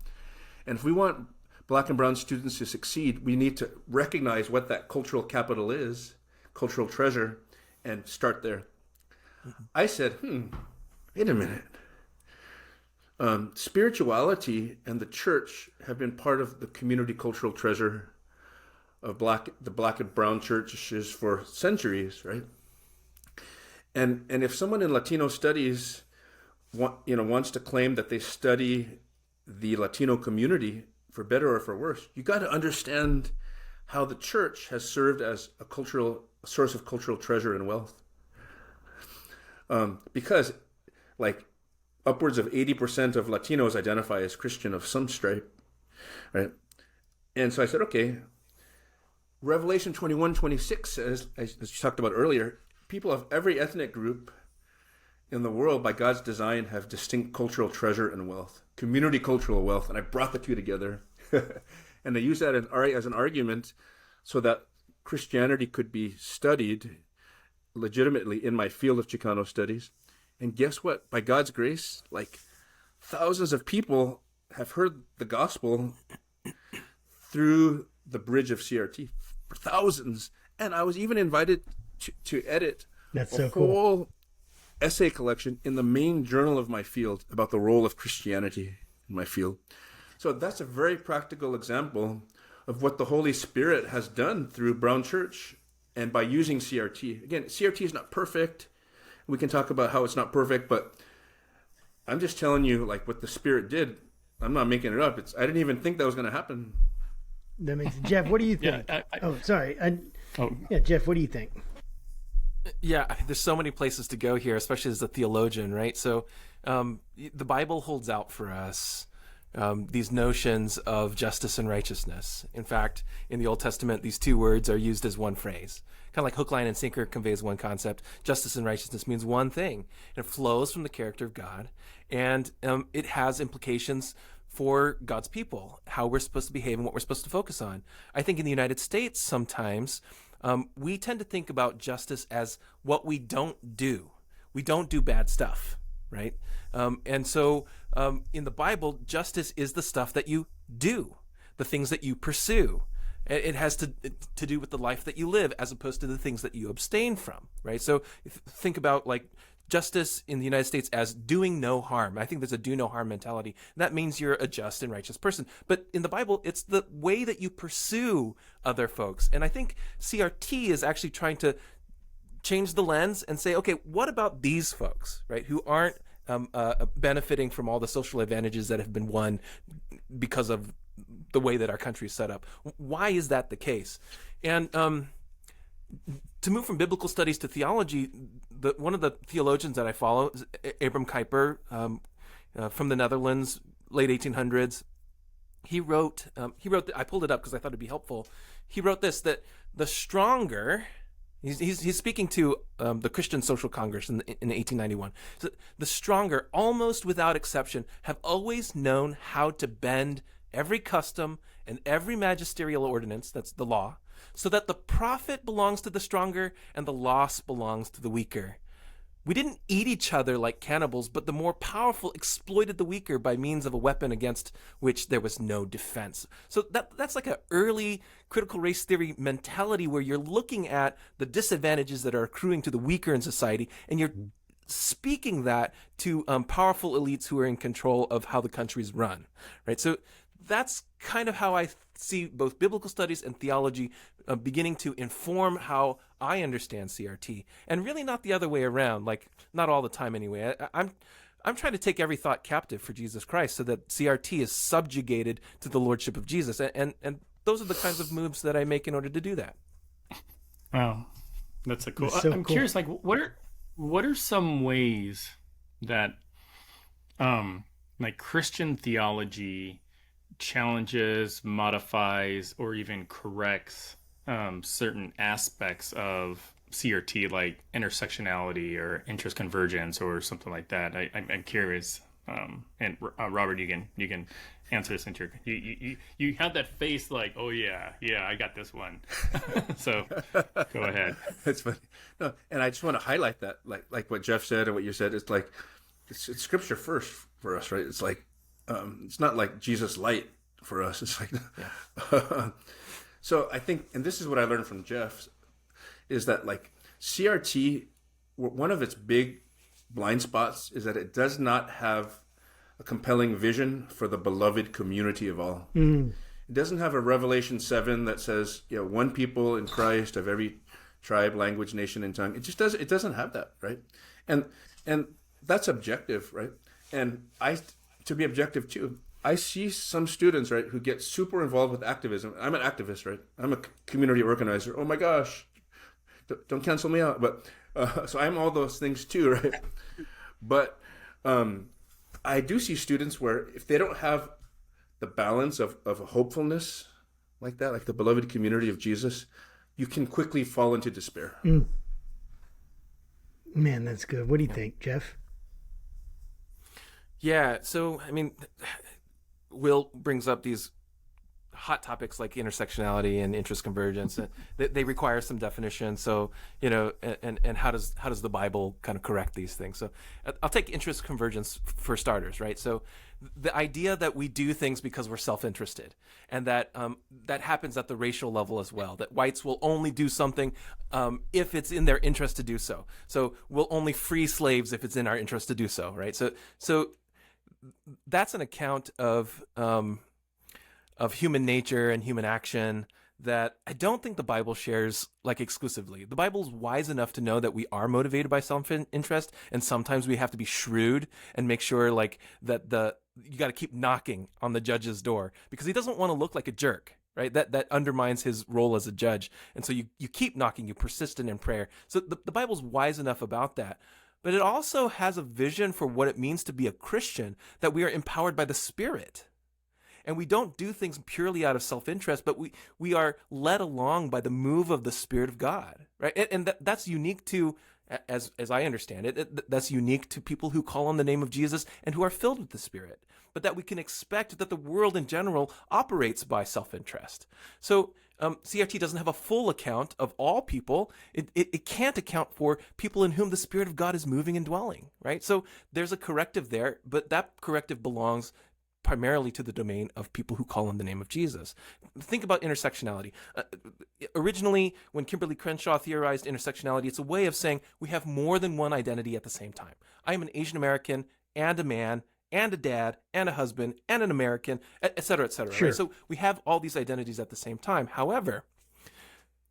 Speaker 3: And if we want Black and brown students to succeed, we need to recognize what that cultural capital is, cultural treasure, and start there. Mm-hmm. I said, wait a minute. Spirituality and the church have been part of the community cultural treasure of the Black and brown churches for centuries, right? And if someone in Latino studies wants to claim that they study the Latino community, for better or for worse, you got to understand how the church has served as a source of cultural treasure and wealth. Because like upwards of 80% of Latinos identify as Christian of some stripe, right? And so I said, okay, Revelation 21:26 says, as you talked about earlier, people of every ethnic group in the world, by God's design, have distinct cultural treasure and wealth, community cultural wealth. And I brought the two together. And I used that as an argument so that Christianity could be studied legitimately in my field of Chicano studies. And guess what? By God's grace, like thousands of people have heard the gospel through the bridge of CRT. Thousands. And I was even invited to edit whole essay collection in the main journal of my field about the role of Christianity in my field. So that's a very practical example of what the Holy Spirit has done through Brown Church and by using CRT. Again, CRT is not perfect. We can talk about how it's not perfect, but I'm just telling you like what the Spirit did. I'm not making it up. I didn't even think that was going to happen.
Speaker 1: That makes Jeff, what do you think? Jeff, what do you think?
Speaker 4: Yeah, there's so many places to go here, especially as a theologian, right? So the Bible holds out for us these notions of justice and righteousness. In fact, in the Old Testament, these two words are used as one phrase. Kind of like hook, line, and sinker conveys one concept. Justice and righteousness means one thing. It flows from the character of God, and it has implications for God's people, how we're supposed to behave and what we're supposed to focus on. I think in the United States, sometimes we tend to think about justice as what we don't do. We don't do bad stuff, right? And so in the Bible, justice is the stuff that you do, the things that you pursue. It has to do with the life that you live as opposed to the things that you abstain from, right? So think about like justice in the United States as doing no harm. I think there's a do no harm mentality. That means you're a just and righteous person. But in the Bible, it's the way that you pursue other folks. And I think CRT is actually trying to change the lens and say, okay, what about these folks, right, who aren't benefiting from all the social advantages that have been won because of the way that our country is set up? Why is that the case? And to move from biblical studies to theology, one of the theologians that I follow is Abram Kuyper from the Netherlands, late 1800s. He wrote, I pulled it up because I thought it'd be helpful. He wrote this, that the stronger, he's speaking to the Christian Social Congress in 1891. So the stronger, almost without exception, have always known how to bend every custom and every magisterial ordinance, that's the law, so that the profit belongs to the stronger and the loss belongs to the weaker. We didn't eat each other like cannibals, but the more powerful exploited the weaker by means of a weapon against which there was no defense. So that's like an early critical race theory mentality where you're looking at the disadvantages that are accruing to the weaker in society, and you're speaking that to powerful elites who are in control of how the country's run, right? So that's kind of how I see both biblical studies and theology beginning to inform how I understand CRT, and really not the other way around, like not all the time anyway. I'm trying to take every thought captive for Jesus Christ so that CRT is subjugated to the lordship of Jesus, and those are the kinds of moves that I make in order to do that.
Speaker 2: Wow, that's a cool.
Speaker 1: That's so
Speaker 2: I'm
Speaker 1: cool.
Speaker 2: curious, like what are some ways that like Christian theology challenges, modifies, or even corrects certain aspects of CRT, like intersectionality or interest convergence or something like that? I'm curious. And Robert, you can answer this. You had that face like, oh yeah, I got this one. So go ahead.
Speaker 3: It's funny. No, and I just want to highlight that, like what Jeff said and what you said. It's like it's Scripture first for us, right? It's like it's not like Jesus light for us. It's like, yeah. So I think, and this is what I learned from Jeff, is that like CRT, one of its big blind spots is that it does not have a compelling vision for the beloved community of all. Mm-hmm. It doesn't have a Revelation 7 that says, one people in Christ of every tribe, language, nation, and tongue. It just doesn't. It doesn't have that, right? And that's objective, right? And to be objective too, I see some students, right, who get super involved with activism. I'm an activist, right? I'm a community organizer. Oh my gosh, don't cancel me out. But so I'm all those things too, right? But I do see students where if they don't have the balance of hopefulness like that, like the beloved community of Jesus, you can quickly fall into despair.
Speaker 1: Mm. Man, that's good. What do you think, Jeff?
Speaker 4: Yeah, so, I mean, Will brings up these hot topics like intersectionality and interest convergence. They require some definition. So, and how does the Bible kind of correct these things? So I'll take interest convergence for starters, right? So the idea that we do things because we're self-interested, and that that happens at the racial level as well, that whites will only do something if it's in their interest to do so. So we'll only free slaves if it's in our interest to do so, right? So that's an account of human nature and human action that I don't think the Bible shares like exclusively. The Bible's wise enough to know that we are motivated by self-interest, and sometimes we have to be shrewd and make sure like that you got to keep knocking on the judge's door because he doesn't want to look like a jerk, right? That undermines his role as a judge. And so you keep knocking, you persistent in prayer. So the Bible's wise enough about that. But it also has a vision for what it means to be a Christian, that we are empowered by the Spirit, And we don't do things purely out of self-interest, but we are led along by the move of the Spirit of God, right? And that's unique to, as I understand it, that's unique to people who call on the name of Jesus and who are filled with the Spirit. But that we can expect that the world in general operates by self-interest. So CRT doesn't have a full account of all people. It can't account for people in whom the Spirit of God is moving and dwelling, right? So there's a corrective there, but that corrective belongs primarily to the domain of people who call on the name of Jesus. Think about intersectionality. Originally, when Kimberly Crenshaw theorized intersectionality, it's a way of saying we have more than one identity at the same time. I am an Asian American and a man and a dad and a husband and an American, et cetera, et cetera.
Speaker 1: Sure.
Speaker 4: Right? So we have all these identities at the same time. However,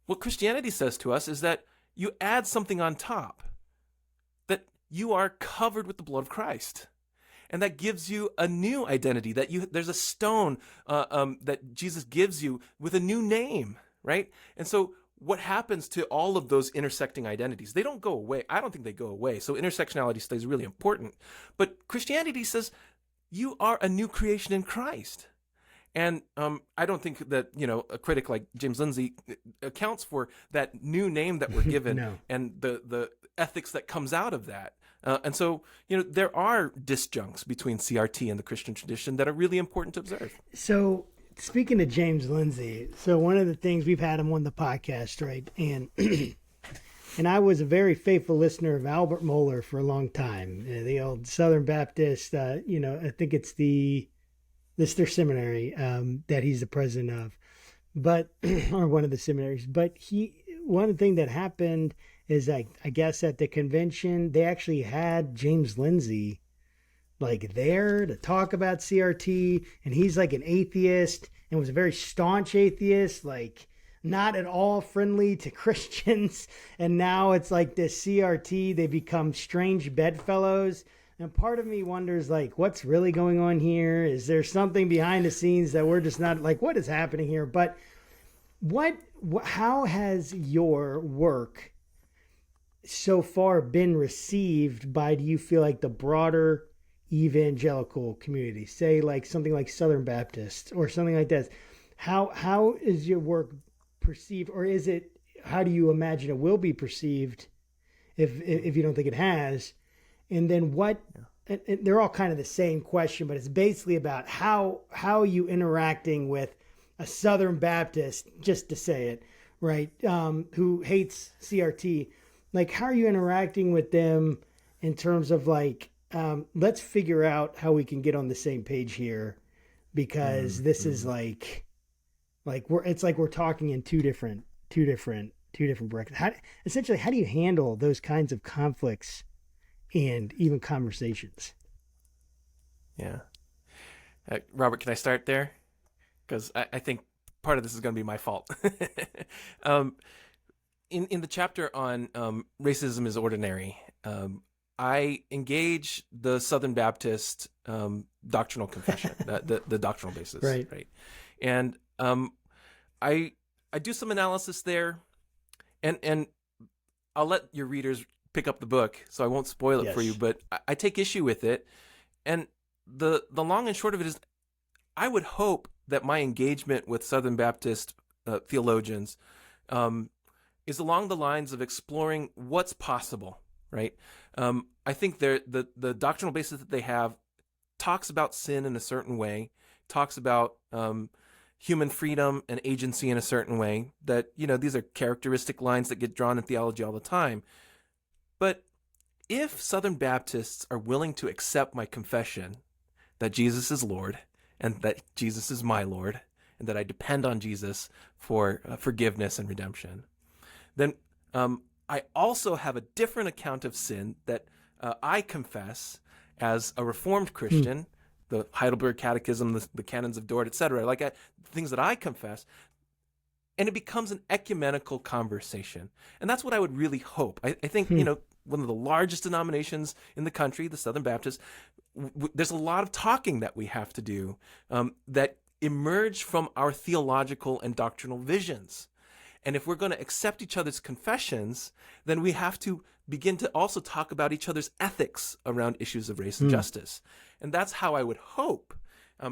Speaker 4: what Christianity says to us is that you add something on top, that you are covered with the blood of Christ. And that gives you a new identity, there's a stone that Jesus gives you with a new name, right? And so what happens to all of those intersecting identities? They don't go away. I don't think they go away. So intersectionality stays really important. But Christianity says you are a new creation in Christ. And I don't think that, a critic like James Lindsay accounts for that new name that we're given
Speaker 1: No.
Speaker 4: and the ethics that comes out of that. And so, there are disjuncts between CRT and the Christian tradition that are really important to observe.
Speaker 1: So speaking to James Lindsay, so one of the things we've had him on the podcast, right? And and I was a very faithful listener of Albert Mohler for a long time, the old Southern Baptist. I think it's their seminary that he's the president of, but or one of the seminaries. But one thing that happened is I guess at the convention they actually had James Lindsay like there to talk about CRT, and he's like an atheist and was a very staunch atheist, like not at all friendly to Christians. And now it's like this CRT, they become strange bedfellows. And part of me wonders, like, what's really going on here? Is there something behind the scenes that we're just not like, what is happening here? But how has your work so far been received by, do you feel like, the broader evangelical community, say like something like Southern Baptist or something like that? How is your work perceived, or how do you imagine it will be perceived if you don't think it has? And then and they're all kind of the same question, but it's basically about how are you interacting with a Southern Baptist, just to say it, right, who hates CRT. Like, how are you interacting with them in terms of like, let's figure out how we can get on the same page here, because this is like we're talking in two different brackets. How do you handle those kinds of conflicts and even conversations?
Speaker 4: Yeah. Robert, can I start there? Because I think part of this is going to be my fault. In the chapter on racism is ordinary, I engage the Southern Baptist doctrinal confession, the doctrinal basis, right? And I do some analysis there, and I'll let your readers pick up the book, so I won't spoil it for you. But I take issue with it, and the long and short of it is, I would hope that my engagement with Southern Baptist theologians is along the lines of exploring what's possible, right? I think the doctrinal basis that they have talks about sin in a certain way, talks about human freedom and agency in a certain way, that, these are characteristic lines that get drawn in theology all the time. But if Southern Baptists are willing to accept my confession that Jesus is Lord and that Jesus is my Lord and that I depend on Jesus for forgiveness and redemption, then I also have a different account of sin that I confess as a Reformed Christian, the Heidelberg Catechism, the Canons of Dort, etc., things that I confess, and it becomes an ecumenical conversation. And that's what I would really hope. I think, one of the largest denominations in the country, the Southern Baptists, there's a lot of talking that we have to do that emerge from our theological and doctrinal visions. And if we're going to accept each other's confessions, then we have to begin to also talk about each other's ethics around issues of race and justice. And that's how I would hope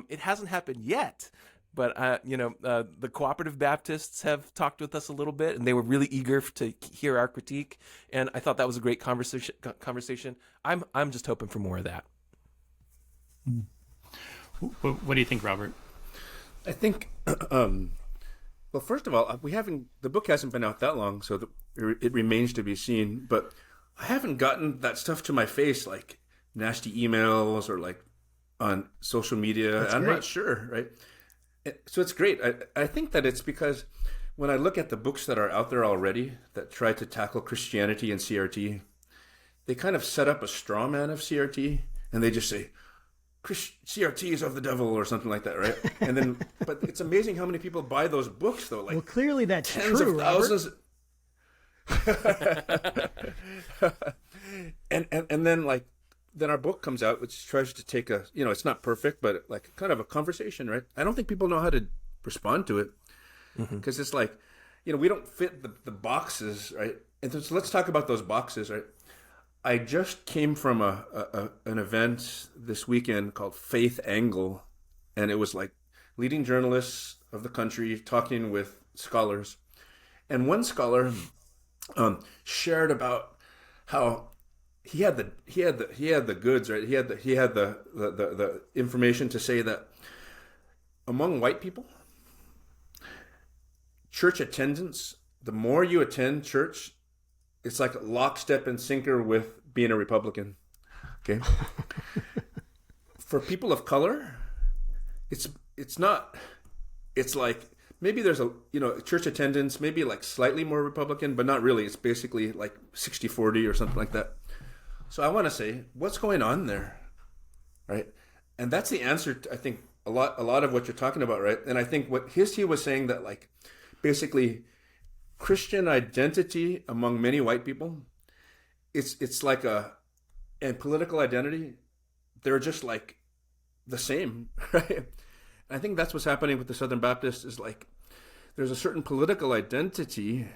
Speaker 4: It hasn't happened yet, but the cooperative Baptists have talked with us a little bit, and they were really eager to hear our critique. And I thought that was a great conversation. I'm just hoping for more of that.
Speaker 2: What do you think, Robert?
Speaker 3: I think, well, first of all, the book hasn't been out that long, so it remains to be seen. But I haven't gotten that stuff to my face, like nasty emails or like on social media.
Speaker 1: That's
Speaker 3: I'm
Speaker 1: great.
Speaker 3: not sure, right? So it's great. I think that it's because when I look at the books that are out there already that try to tackle Christianity and CRT, they kind of set up a straw man of CRT, and they just say, CRT is of the devil or something like that, right? And then, but it's amazing how many people buy those books, though. Like,
Speaker 1: well, clearly that's
Speaker 3: tens
Speaker 1: true,
Speaker 3: of thousands. and then our book comes out, which tries to take it's not perfect, but like kind of a conversation, right? I don't think people know how to respond to it because it's like, we don't fit the boxes, right? And so let's talk about those boxes, right? I just came from an event this weekend called Faith Angle, and it was like leading journalists of the country talking with scholars, and one scholar shared about how he had the goods, right? He had the information to say that among white people, church attendance, the more you attend church, it's like lockstep and sinker with being a Republican. Okay. For people of color, it's not. It's like maybe there's church attendance, maybe like slightly more Republican, but not really. It's basically like 60-40 or something like that. So I want to say, what's going on there, right? And that's the answer to, I think, a lot of what you're talking about, right? And I think what he was saying that like basically Christian identity among many white people, it's like and political identity, they're just like the same, right? And I think that's what's happening with the Southern Baptists is like there's a certain political identity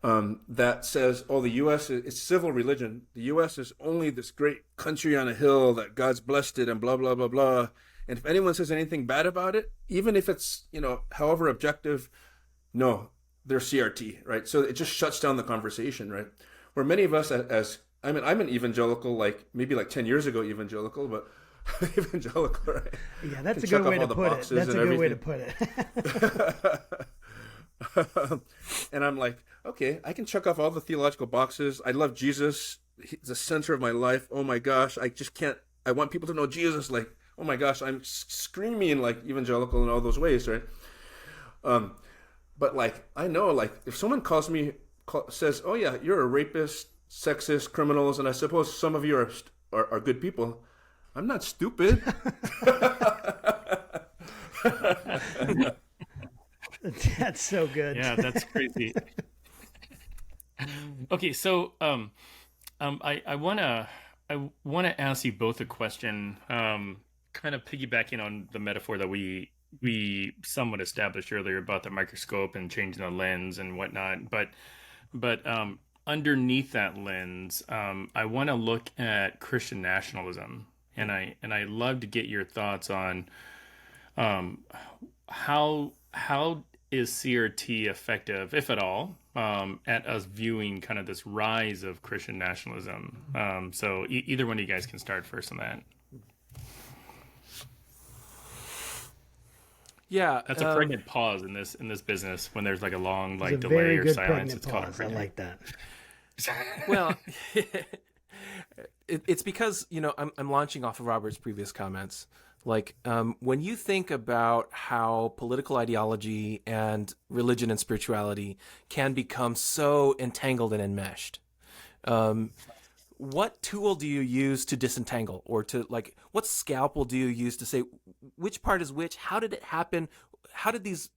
Speaker 3: that says, the U.S. it's civil religion. The U.S. is only this great country on a hill that God's blessed it and blah, blah, blah, blah. And if anyone says anything bad about it, even if it's, however objective, no, they're CRT, right? So it just shuts down the conversation, right? Where many of us I'm an evangelical, like maybe like 10 years ago evangelical, but evangelical, right?
Speaker 1: Yeah, that's a good way to put it. That's a good way to put it.
Speaker 3: And I'm like, okay, I can check off all the theological boxes. I love Jesus. He's the center of my life. Oh my gosh, I just can't. I want people to know Jesus. Like, oh my gosh, I'm screaming like evangelical in all those ways, right? But like, I know, like, if someone says, oh yeah, you're a rapist, sexist, criminals, and I suppose some of you are good people, I'm not stupid.
Speaker 1: That's so good.
Speaker 2: Yeah, that's crazy. Okay, so I wanna ask you both a question, kind of piggybacking on the metaphor that we somewhat established earlier about the microscope and changing the lens and whatnot. But underneath that lens, I want to look at Christian nationalism, and I love to get your thoughts on how is CRT effective, if at all, at us viewing kind of this rise of Christian nationalism. So either one of you guys can start first on that.
Speaker 4: Yeah,
Speaker 2: that's a pregnant pause in this business when there's like a long like
Speaker 1: it's a
Speaker 2: delay
Speaker 1: very
Speaker 2: or
Speaker 1: good
Speaker 2: silence. It's
Speaker 1: pause.
Speaker 2: called
Speaker 1: I like that.
Speaker 4: Well, it's because I'm launching off of Robert's previous comments. Like when you think about how political ideology and religion and spirituality can become so entangled and enmeshed, what tool do you use to disentangle, or to like what scalpel do you use to say which part is which? How did it happen? How did these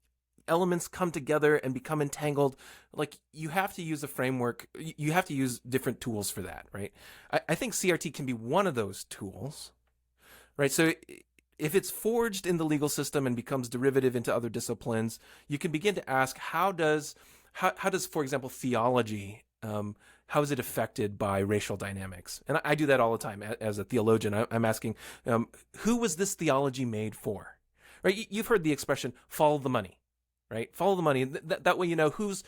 Speaker 4: elements come together and become entangled? Like you have to use a framework. You have to use different tools for that, right? I think CRT can be one of those tools, right? So if it's forged in the legal system and becomes derivative into other disciplines, you can begin to ask how does, for example, theology how is it affected by racial dynamics? And I do that all the time as a theologian. I'm asking, who was this theology made for? Right? You've heard the expression "follow the money." Right? Follow the money. That way you know whose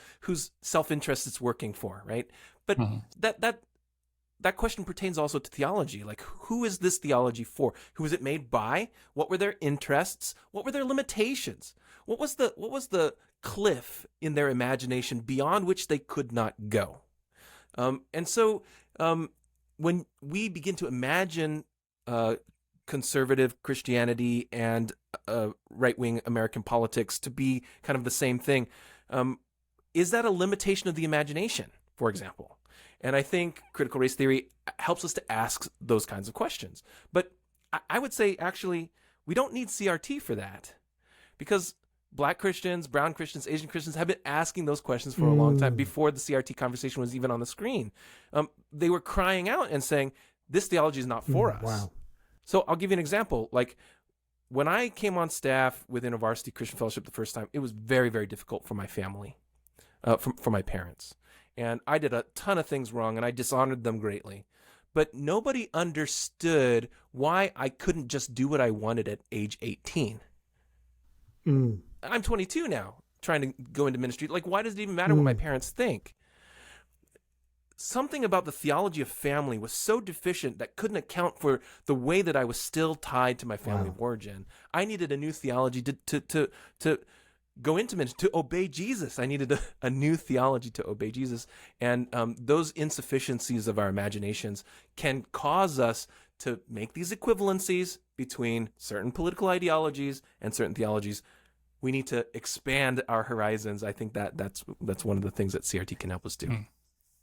Speaker 4: self-interest it's working for, right? But that question pertains also to theology. Like, who is this theology for? Who was it made by? What were their interests? What were their limitations? What was the cliff in their imagination beyond which they could not go? And so when we begin to imagine conservative Christianity and right-wing American politics to be kind of the same thing, is that a limitation of the imagination, for example? And I think critical race theory helps us to ask those kinds of questions. But I would say, actually, we don't need CRT for that, because Black Christians, brown Christians, Asian Christians have been asking those questions for a long time before the CRT conversation was even on the screen. They were crying out and saying, this theology is not for us.
Speaker 1: Wow.
Speaker 4: So I'll give you an example. Like, when I came on staff within a varsity Christian fellowship the first time, it was very, very difficult for my family, for my parents. And I did a ton of things wrong, and I dishonored them greatly. But nobody understood why I couldn't just do what I wanted at age 18. I'm 22 now, trying to go into ministry. Like, why does it even matter what my parents think? Something about the theology of family was so deficient that couldn't account for the way that I was still tied to my family of origin. I needed a new theology to go into ministry, to obey Jesus. I needed a new theology to obey Jesus. And those insufficiencies of our imaginations can cause us to make these equivalencies between certain political ideologies and certain theologies. We need to expand our horizons. I think that's one of the things that CRT can help us do.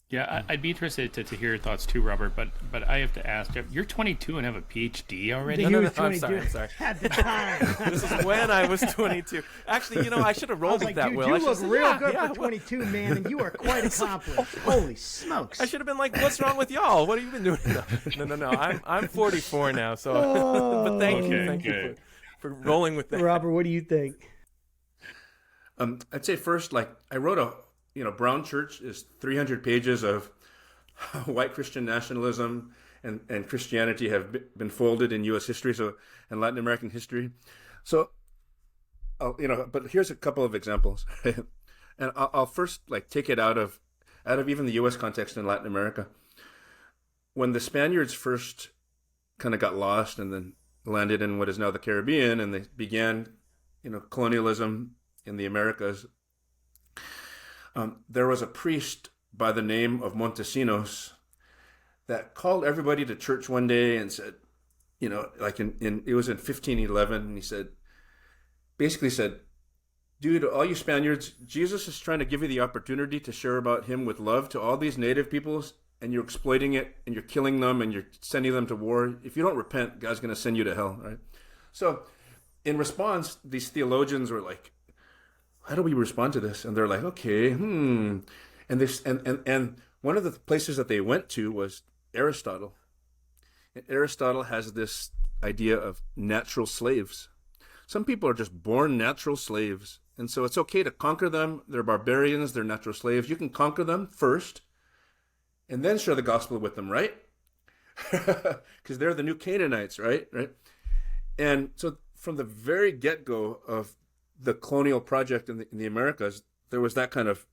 Speaker 2: Yeah, I'd be interested to hear your thoughts too, Robert. But I have to ask, you're 22 and have a Ph.D. already?
Speaker 1: He
Speaker 4: No,
Speaker 1: was
Speaker 4: I'm
Speaker 1: 22
Speaker 4: sorry.
Speaker 1: at the time.
Speaker 4: This is when I was 22. Actually, I should have rolled with
Speaker 1: Like,
Speaker 4: that,
Speaker 1: dude,
Speaker 4: Will.
Speaker 1: you
Speaker 4: I should
Speaker 1: look
Speaker 4: have said,
Speaker 1: real
Speaker 4: yeah,
Speaker 1: good
Speaker 4: yeah,
Speaker 1: for 22, man, and you are quite accomplished. Holy smokes!
Speaker 4: I should have been like, what's wrong with y'all? What have you been doing? No. I'm 44 now, so. But thank you for rolling with that.
Speaker 1: Robert, what do you think?
Speaker 3: I'd say first, like, I wrote Brown Church is 300 pages of white Christian nationalism and Christianity have been folded in U.S. history, and Latin American history. So, but here's a couple of examples, and I'll first take it out of even the U.S. context in Latin America. When the Spaniards first kind of got lost and then landed in what is now the Caribbean, and they began, colonialism in the Americas, there was a priest by the name of Montesinos that called everybody to church one day and said, it was in 1511, and he basically said, dude, all you Spaniards, Jesus is trying to give you the opportunity to share about him with love to all these native peoples, and you're exploiting it, and you're killing them, and you're sending them to war. If you don't repent, God's going to send you to hell, right? So in response, these theologians were like, how do we respond to this? And they're like, okay, And one of the places that they went to was Aristotle. And Aristotle has this idea of natural slaves. Some people are just born natural slaves. And so it's okay to conquer them. They're barbarians. They're natural slaves. You can conquer them first and then share the gospel with them, right? Because they're the new Canaanites, right? And so from the very get-go of the colonial project in the Americas, there was that kind of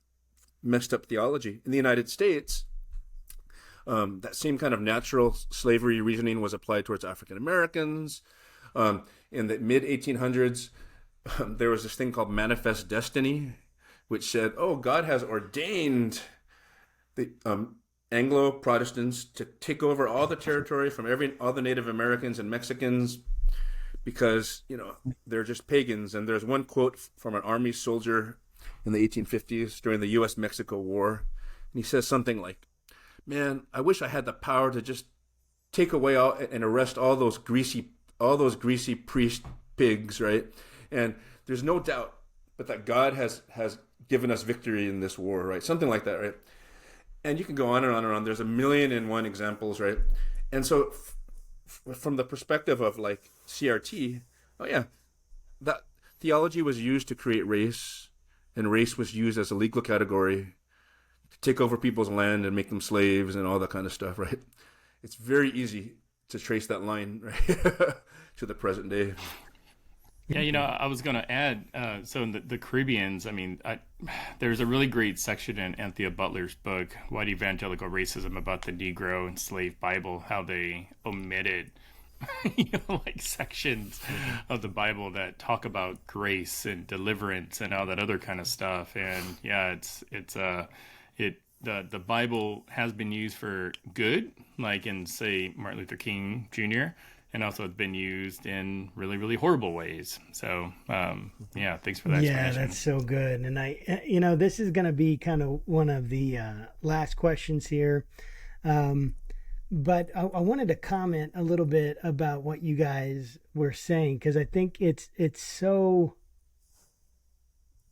Speaker 3: messed up theology. In the United States, that same kind of natural slavery reasoning was applied towards African Americans. In the mid-1800s, there was this thing called manifest destiny, which said, God has ordained the Anglo-Protestants to take over all the territory from all the Native Americans and Mexicans because, they're just pagans. And there's one quote from an army soldier in the 1850s during the U.S.-Mexico War. And he says something like, man, I wish I had the power to just take away and arrest all those greasy priest pigs, right? And there's no doubt but that God has given us victory in this war, right? Something like that, right? And you can go on and on and on. There's 1,000,001 examples, right? And so from the perspective of CRT, that theology was used to create race, and race was used as a legal category take over people's land and make them slaves and all that kind of stuff, right? It's very easy to trace that line, right, to the present day.
Speaker 2: Yeah, I was going to add, so in the Caribbeans, there's a really great section in Anthea Butler's book, White Evangelical Racism, about the Negro and Slave Bible, how they omitted, like sections of the Bible that talk about grace and deliverance and all that other kind of stuff. And yeah, the Bible has been used for good, like in, say, Martin Luther King Jr., and also it's been used in really, really horrible ways. So, yeah, thanks for that explanation.
Speaker 1: Yeah, that's so good. And this is going to be kind of one of the last questions here. But I wanted to comment a little bit about what you guys were saying, because I think it's so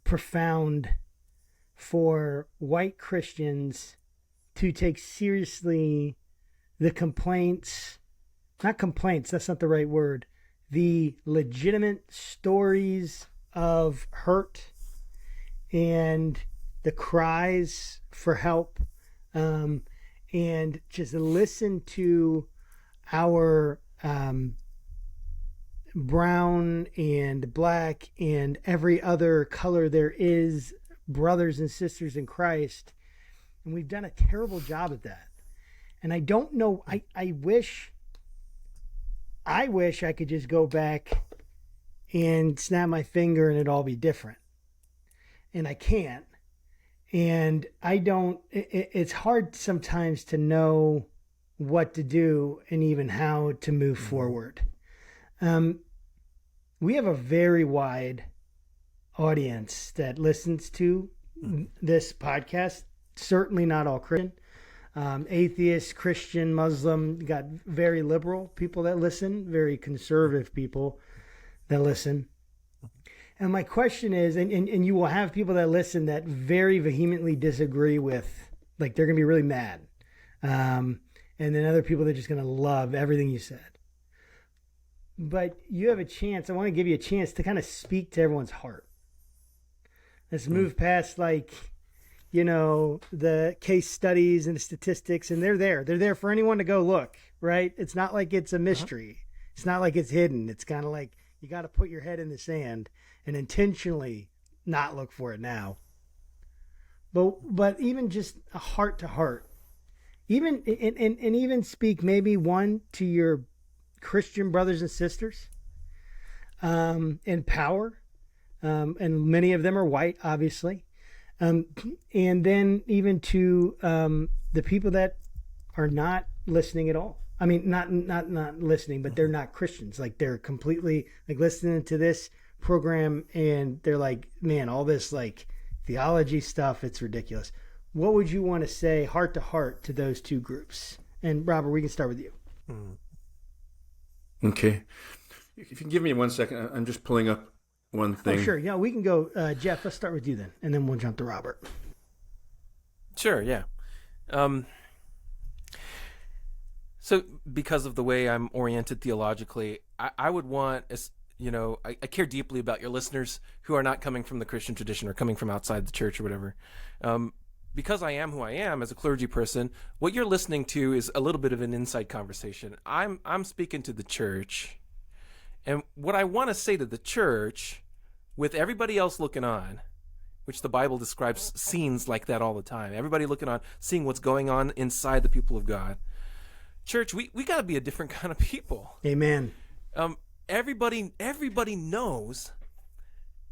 Speaker 1: profound for white Christians to take seriously the not complaints, that's not the right word, the legitimate stories of hurt and the cries for help, and just listen to our brown and black and every other color there is brothers and sisters in Christ. And we've done a terrible job at that. And I don't know, I wish I could just go back and snap my finger and it'd all be different. And I can't. And it's hard sometimes to know what to do and even how to move forward. We have a very wide audience that listens to this podcast. Certainly not all Christian. Atheist, Christian, Muslim, got very liberal people that listen, very conservative people that listen. And my question is, and you will have people that listen that very vehemently disagree with, like they're going to be really mad. And then other people that are just going to love everything you said. But you have a chance, I want to give you a chance to kind of speak to everyone's heart. Let's move past the case studies and the statistics, and they're there for anyone to go look, right? It's not like it's a mystery. It's not like it's hidden. It's kind of like you got to put your head in the sand and intentionally not look for it now. But even just a heart to heart, even and even speak maybe one to your Christian brothers and sisters in power, and many of them are white, obviously. And then even to the people that are not listening at all. I mean, not listening, but they're not Christians. Like they're completely like listening to this program and they're like, man, all this like theology stuff, it's ridiculous. What would you want to say heart to heart to those two groups? And Robert, we can start with you.
Speaker 3: Okay. If you can give me 1 second, I'm just pulling up one thing.
Speaker 1: Oh, sure. Yeah, we can go. Jeff, let's start with you then, and then we'll jump to Robert.
Speaker 4: Sure, yeah. So because of the way I'm oriented theologically, I would want, I care deeply about your listeners who are not coming from the Christian tradition or coming from outside the church or whatever. Because I am who I am as a clergy person, what you're listening to is a little bit of an inside conversation. I'm speaking to the church. And what I want to say to the church, with everybody else looking on, which the Bible describes scenes like that all the time, everybody looking on, seeing what's going on inside the people of God. Church, we got to be a different kind of people.
Speaker 1: Amen.
Speaker 4: Everybody knows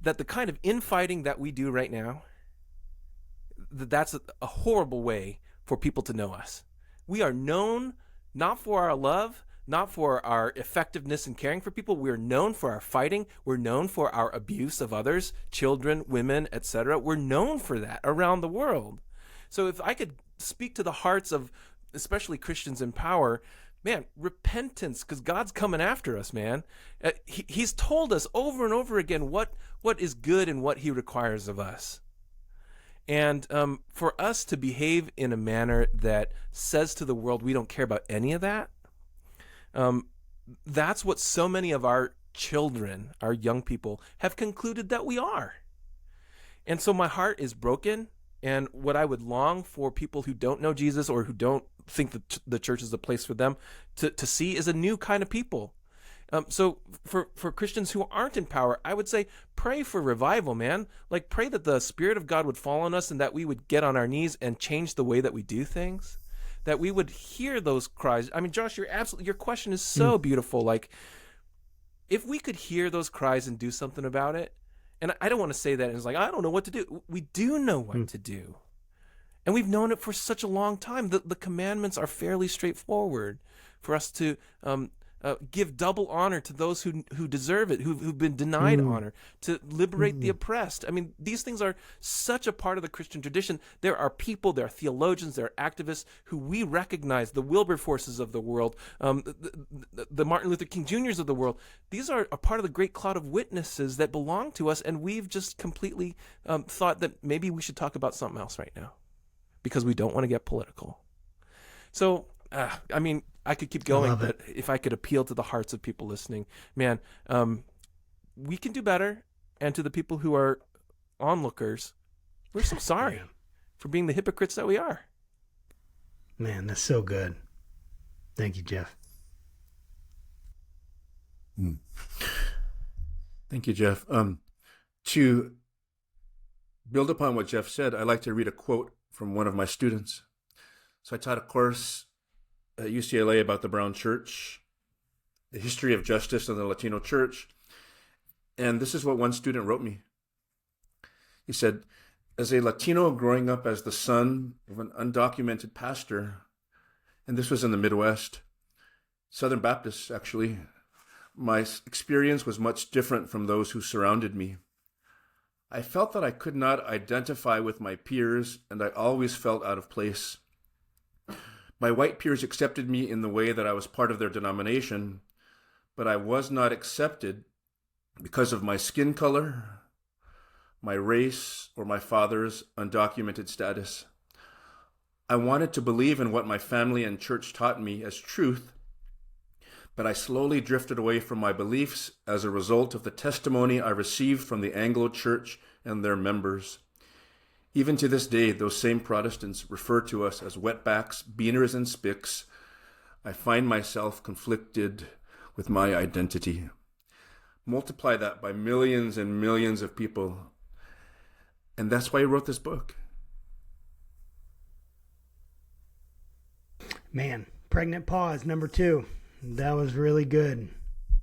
Speaker 4: that the kind of infighting that we do right now, that's a horrible way for people to know us. We are known not for our love, not for our effectiveness in caring for people. We're known for our fighting. We're known for our abuse of others, children, women, etc. We're known for that around the world. So if I could speak to the hearts of especially Christians in power, man, repentance, because God's coming after us, man. He's told us over and over again what is good and what he requires of us. And for us to behave in a manner that says to the world we don't care about any of that, that's what so many of our children, our young people, have concluded that we are. And so my heart is broken And what I would long for people who don't know Jesus or who don't think that the church is a place for them to see is a new kind of people. So for Christians who aren't in power, I would say pray for revival, man. Like, pray that the Spirit of God would fall on us and that we would get on our knees and change the way that we do things, that we would hear those cries. I mean, Josh, your question is so beautiful. Like, if we could hear those cries and do something about it, and I don't want to say that and it's like, I don't know what to do. We do know what to do. And we've known it for such a long time. The commandments are fairly straightforward for us to give double honor to those who deserve it, who've been denied honor, to liberate the oppressed. I mean, these things are such a part of the Christian tradition. There are people, there are theologians, there are activists who we recognize, the Wilberforces of the world, the Martin Luther King Jr.'s of the world. These are a part of the great cloud of witnesses that belong to us, and we've just completely thought that maybe we should talk about something else right now because we don't want to get political. So, I mean, I could keep going, but if I could appeal to the hearts of people listening, man, we can do better. And to the people who are onlookers, we're so sorry for being the hypocrites that we are.
Speaker 1: Man, that's so good. Thank you, Jeff.
Speaker 3: Thank you, Jeff. To build upon what Jeff said, I'd like to read a quote from one of my students. So I taught a course at UCLA about the Brown Church, the history of justice in the Latino church. And this is what one student wrote me. He said, as a Latino growing up as the son of an undocumented pastor, and this was in the Midwest, Southern Baptist actually, my experience was much different from those who surrounded me. I felt that I could not identify with my peers, and I always felt out of place. My white peers accepted me in the way that I was part of their denomination, but I was not accepted because of my skin color, my race, or my father's undocumented status. I wanted to believe in what my family and church taught me as truth, but I slowly drifted away from my beliefs as a result of the testimony I received from the Anglo Church and their members. Even to this day, those same Protestants refer to us as wetbacks, beaners, and spicks. I find myself conflicted with my identity. Multiply that by millions and millions of people. And that's why I wrote this book.
Speaker 1: Man, pregnant pause, number 2. That was really good.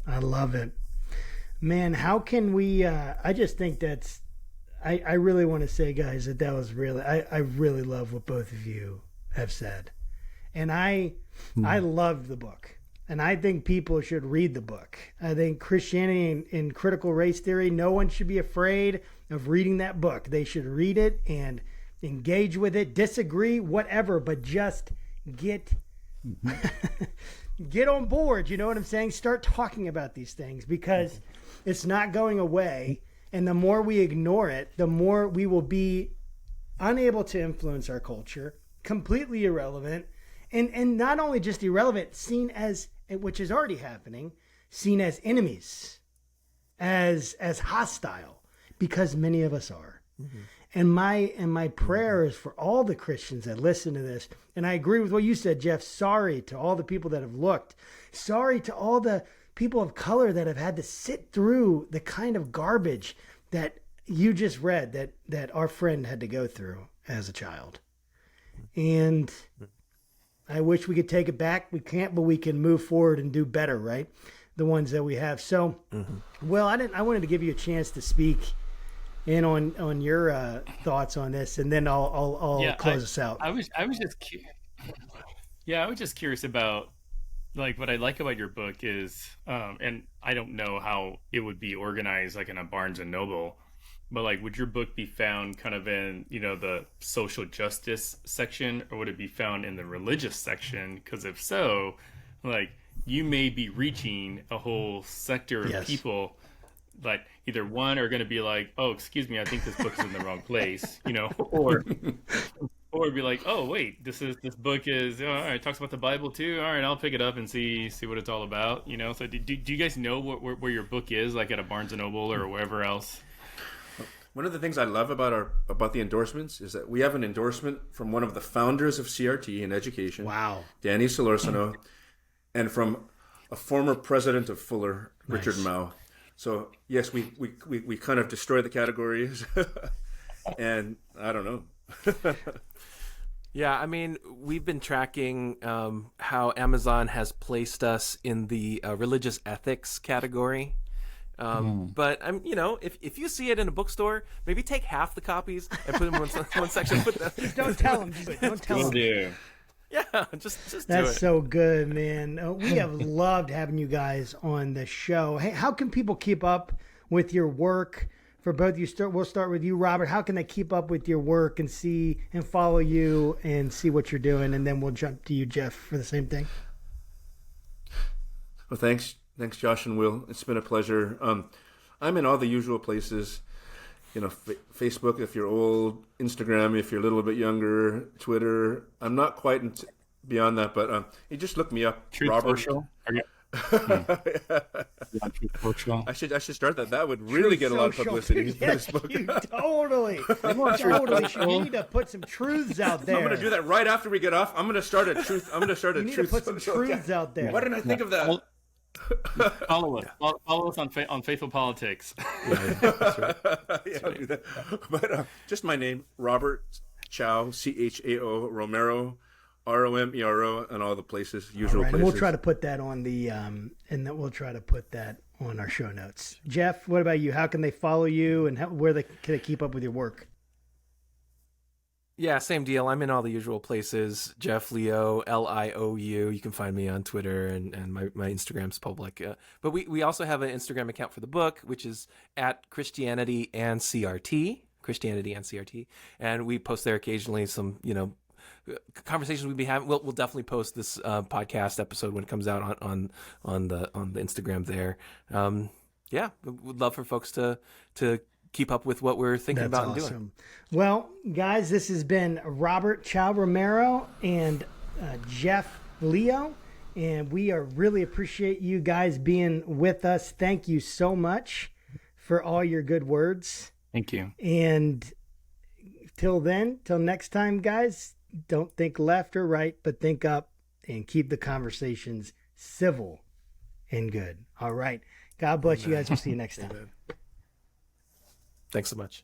Speaker 1: I love it. Man, how can we, I just think that's, I really want to say, guys, that was really, I really love what both of you have said. And I loved the book. And I think people should read the book. I think Christianity and Critical Race Theory, no one should be afraid of reading that book. They should read it and engage with it, disagree, whatever, but just get on board. You know what I'm saying? Start talking about these things because it's not going away. And the more we ignore it, the more we will be unable to influence our culture, completely irrelevant, and not only just irrelevant, seen as, which is already happening, seen as enemies, as hostile, because many of us are. Mm-hmm. And my prayer is for all the Christians that listen to this, and I agree with what you said, Jeff. Sorry to all the people that have looked. Sorry to all the people of color that have had to sit through the kind of garbage that you just read, that our friend had to go through as a child. And I wish we could take it back. We can't, but we can move forward and do better, right? The ones that we have. So, Will, I wanted to give you a chance to speak in on your thoughts on this, and then I'll close us out.
Speaker 2: I was just I was just curious about, like, what I like about your book is, and I don't know how it would be organized, like in a Barnes and Noble, but like, would your book be found kind of in, the social justice section, or would it be found in the religious section? Because if so, like, you may be reaching a whole sector of people that either one are going to be like, oh, excuse me, I think this book is in the wrong place, or be like, oh wait, this book is, all right, it talks about the Bible too. All right, I'll pick it up and see what it's all about. So do you guys know where your book is, like at a Barnes and Noble or wherever else?
Speaker 3: One of the things I love about the endorsements is that we have an endorsement from one of the founders of CRT in education,
Speaker 1: Wow.
Speaker 3: Danny Solorzano, and from a former president of Fuller, Richard
Speaker 1: Nice.
Speaker 3: Mao. So yes, we kind of destroy the categories, and I don't know.
Speaker 4: Yeah, I mean, we've been tracking how Amazon has placed us in the religious ethics category. But if you see it in a bookstore, maybe take half the copies and put them in one section.
Speaker 1: Just don't tell them. Don't tell them.
Speaker 4: Yeah, just do
Speaker 1: That's
Speaker 4: it.
Speaker 1: so good, man. We have loved having you guys on the show. Hey, how can people keep up with your work? For both you, we'll start with you, Robert. How can they keep up with your work and see and follow you and see what you're doing? And then we'll jump to you, Jeff, for the same thing.
Speaker 3: Well, thanks, Josh and Will. It's been a pleasure. I'm in all the usual places. Facebook if you're old, Instagram if you're a little bit younger, Twitter. I'm not quite beyond that, but you just look me up.
Speaker 2: Truth
Speaker 3: Robert.
Speaker 2: Social? Are you? Truth Social?
Speaker 3: I should start that. That would really get a lot of publicity for this book.
Speaker 1: You totally should. You need to put some truths out there.
Speaker 3: I'm going to do that right after we get off. I'm going to start a truth.
Speaker 1: You need to put some truths out there.
Speaker 3: Why didn't I think of that?
Speaker 2: Follow us. Follow us on Faithful Politics.
Speaker 4: That's right.
Speaker 3: I'll do that. But just my name, Robert Chao, Chao Romero, Romero, and all the places, usual
Speaker 1: All right,
Speaker 3: places.
Speaker 1: and we'll try to put that on the and then we'll try to put that on our show notes. Jeff, what about you? How can they follow you, and where can they keep up with your work?
Speaker 4: Yeah, same deal. I'm in all the usual places. Jeff Liou, Liou. You can find me on Twitter, and my Instagram's public. But we also have an Instagram account for the book, which is at Christianity and CRT, and we post there occasionally some conversations we'd be having. We'll definitely post this podcast episode when it comes out on the Instagram there. Yeah, we'd love for folks to keep up with what we're thinking about and doing.
Speaker 1: Well, guys, this has been Robert Chao Romero and Jeff Liou, and we really appreciate you guys being with us. Thank you so much for all your good words.
Speaker 2: Thank you.
Speaker 1: And till next time, guys, don't think left or right, but think up and keep the conversations civil and good. All right. God bless you guys. We'll see you next time.
Speaker 4: Thanks so much.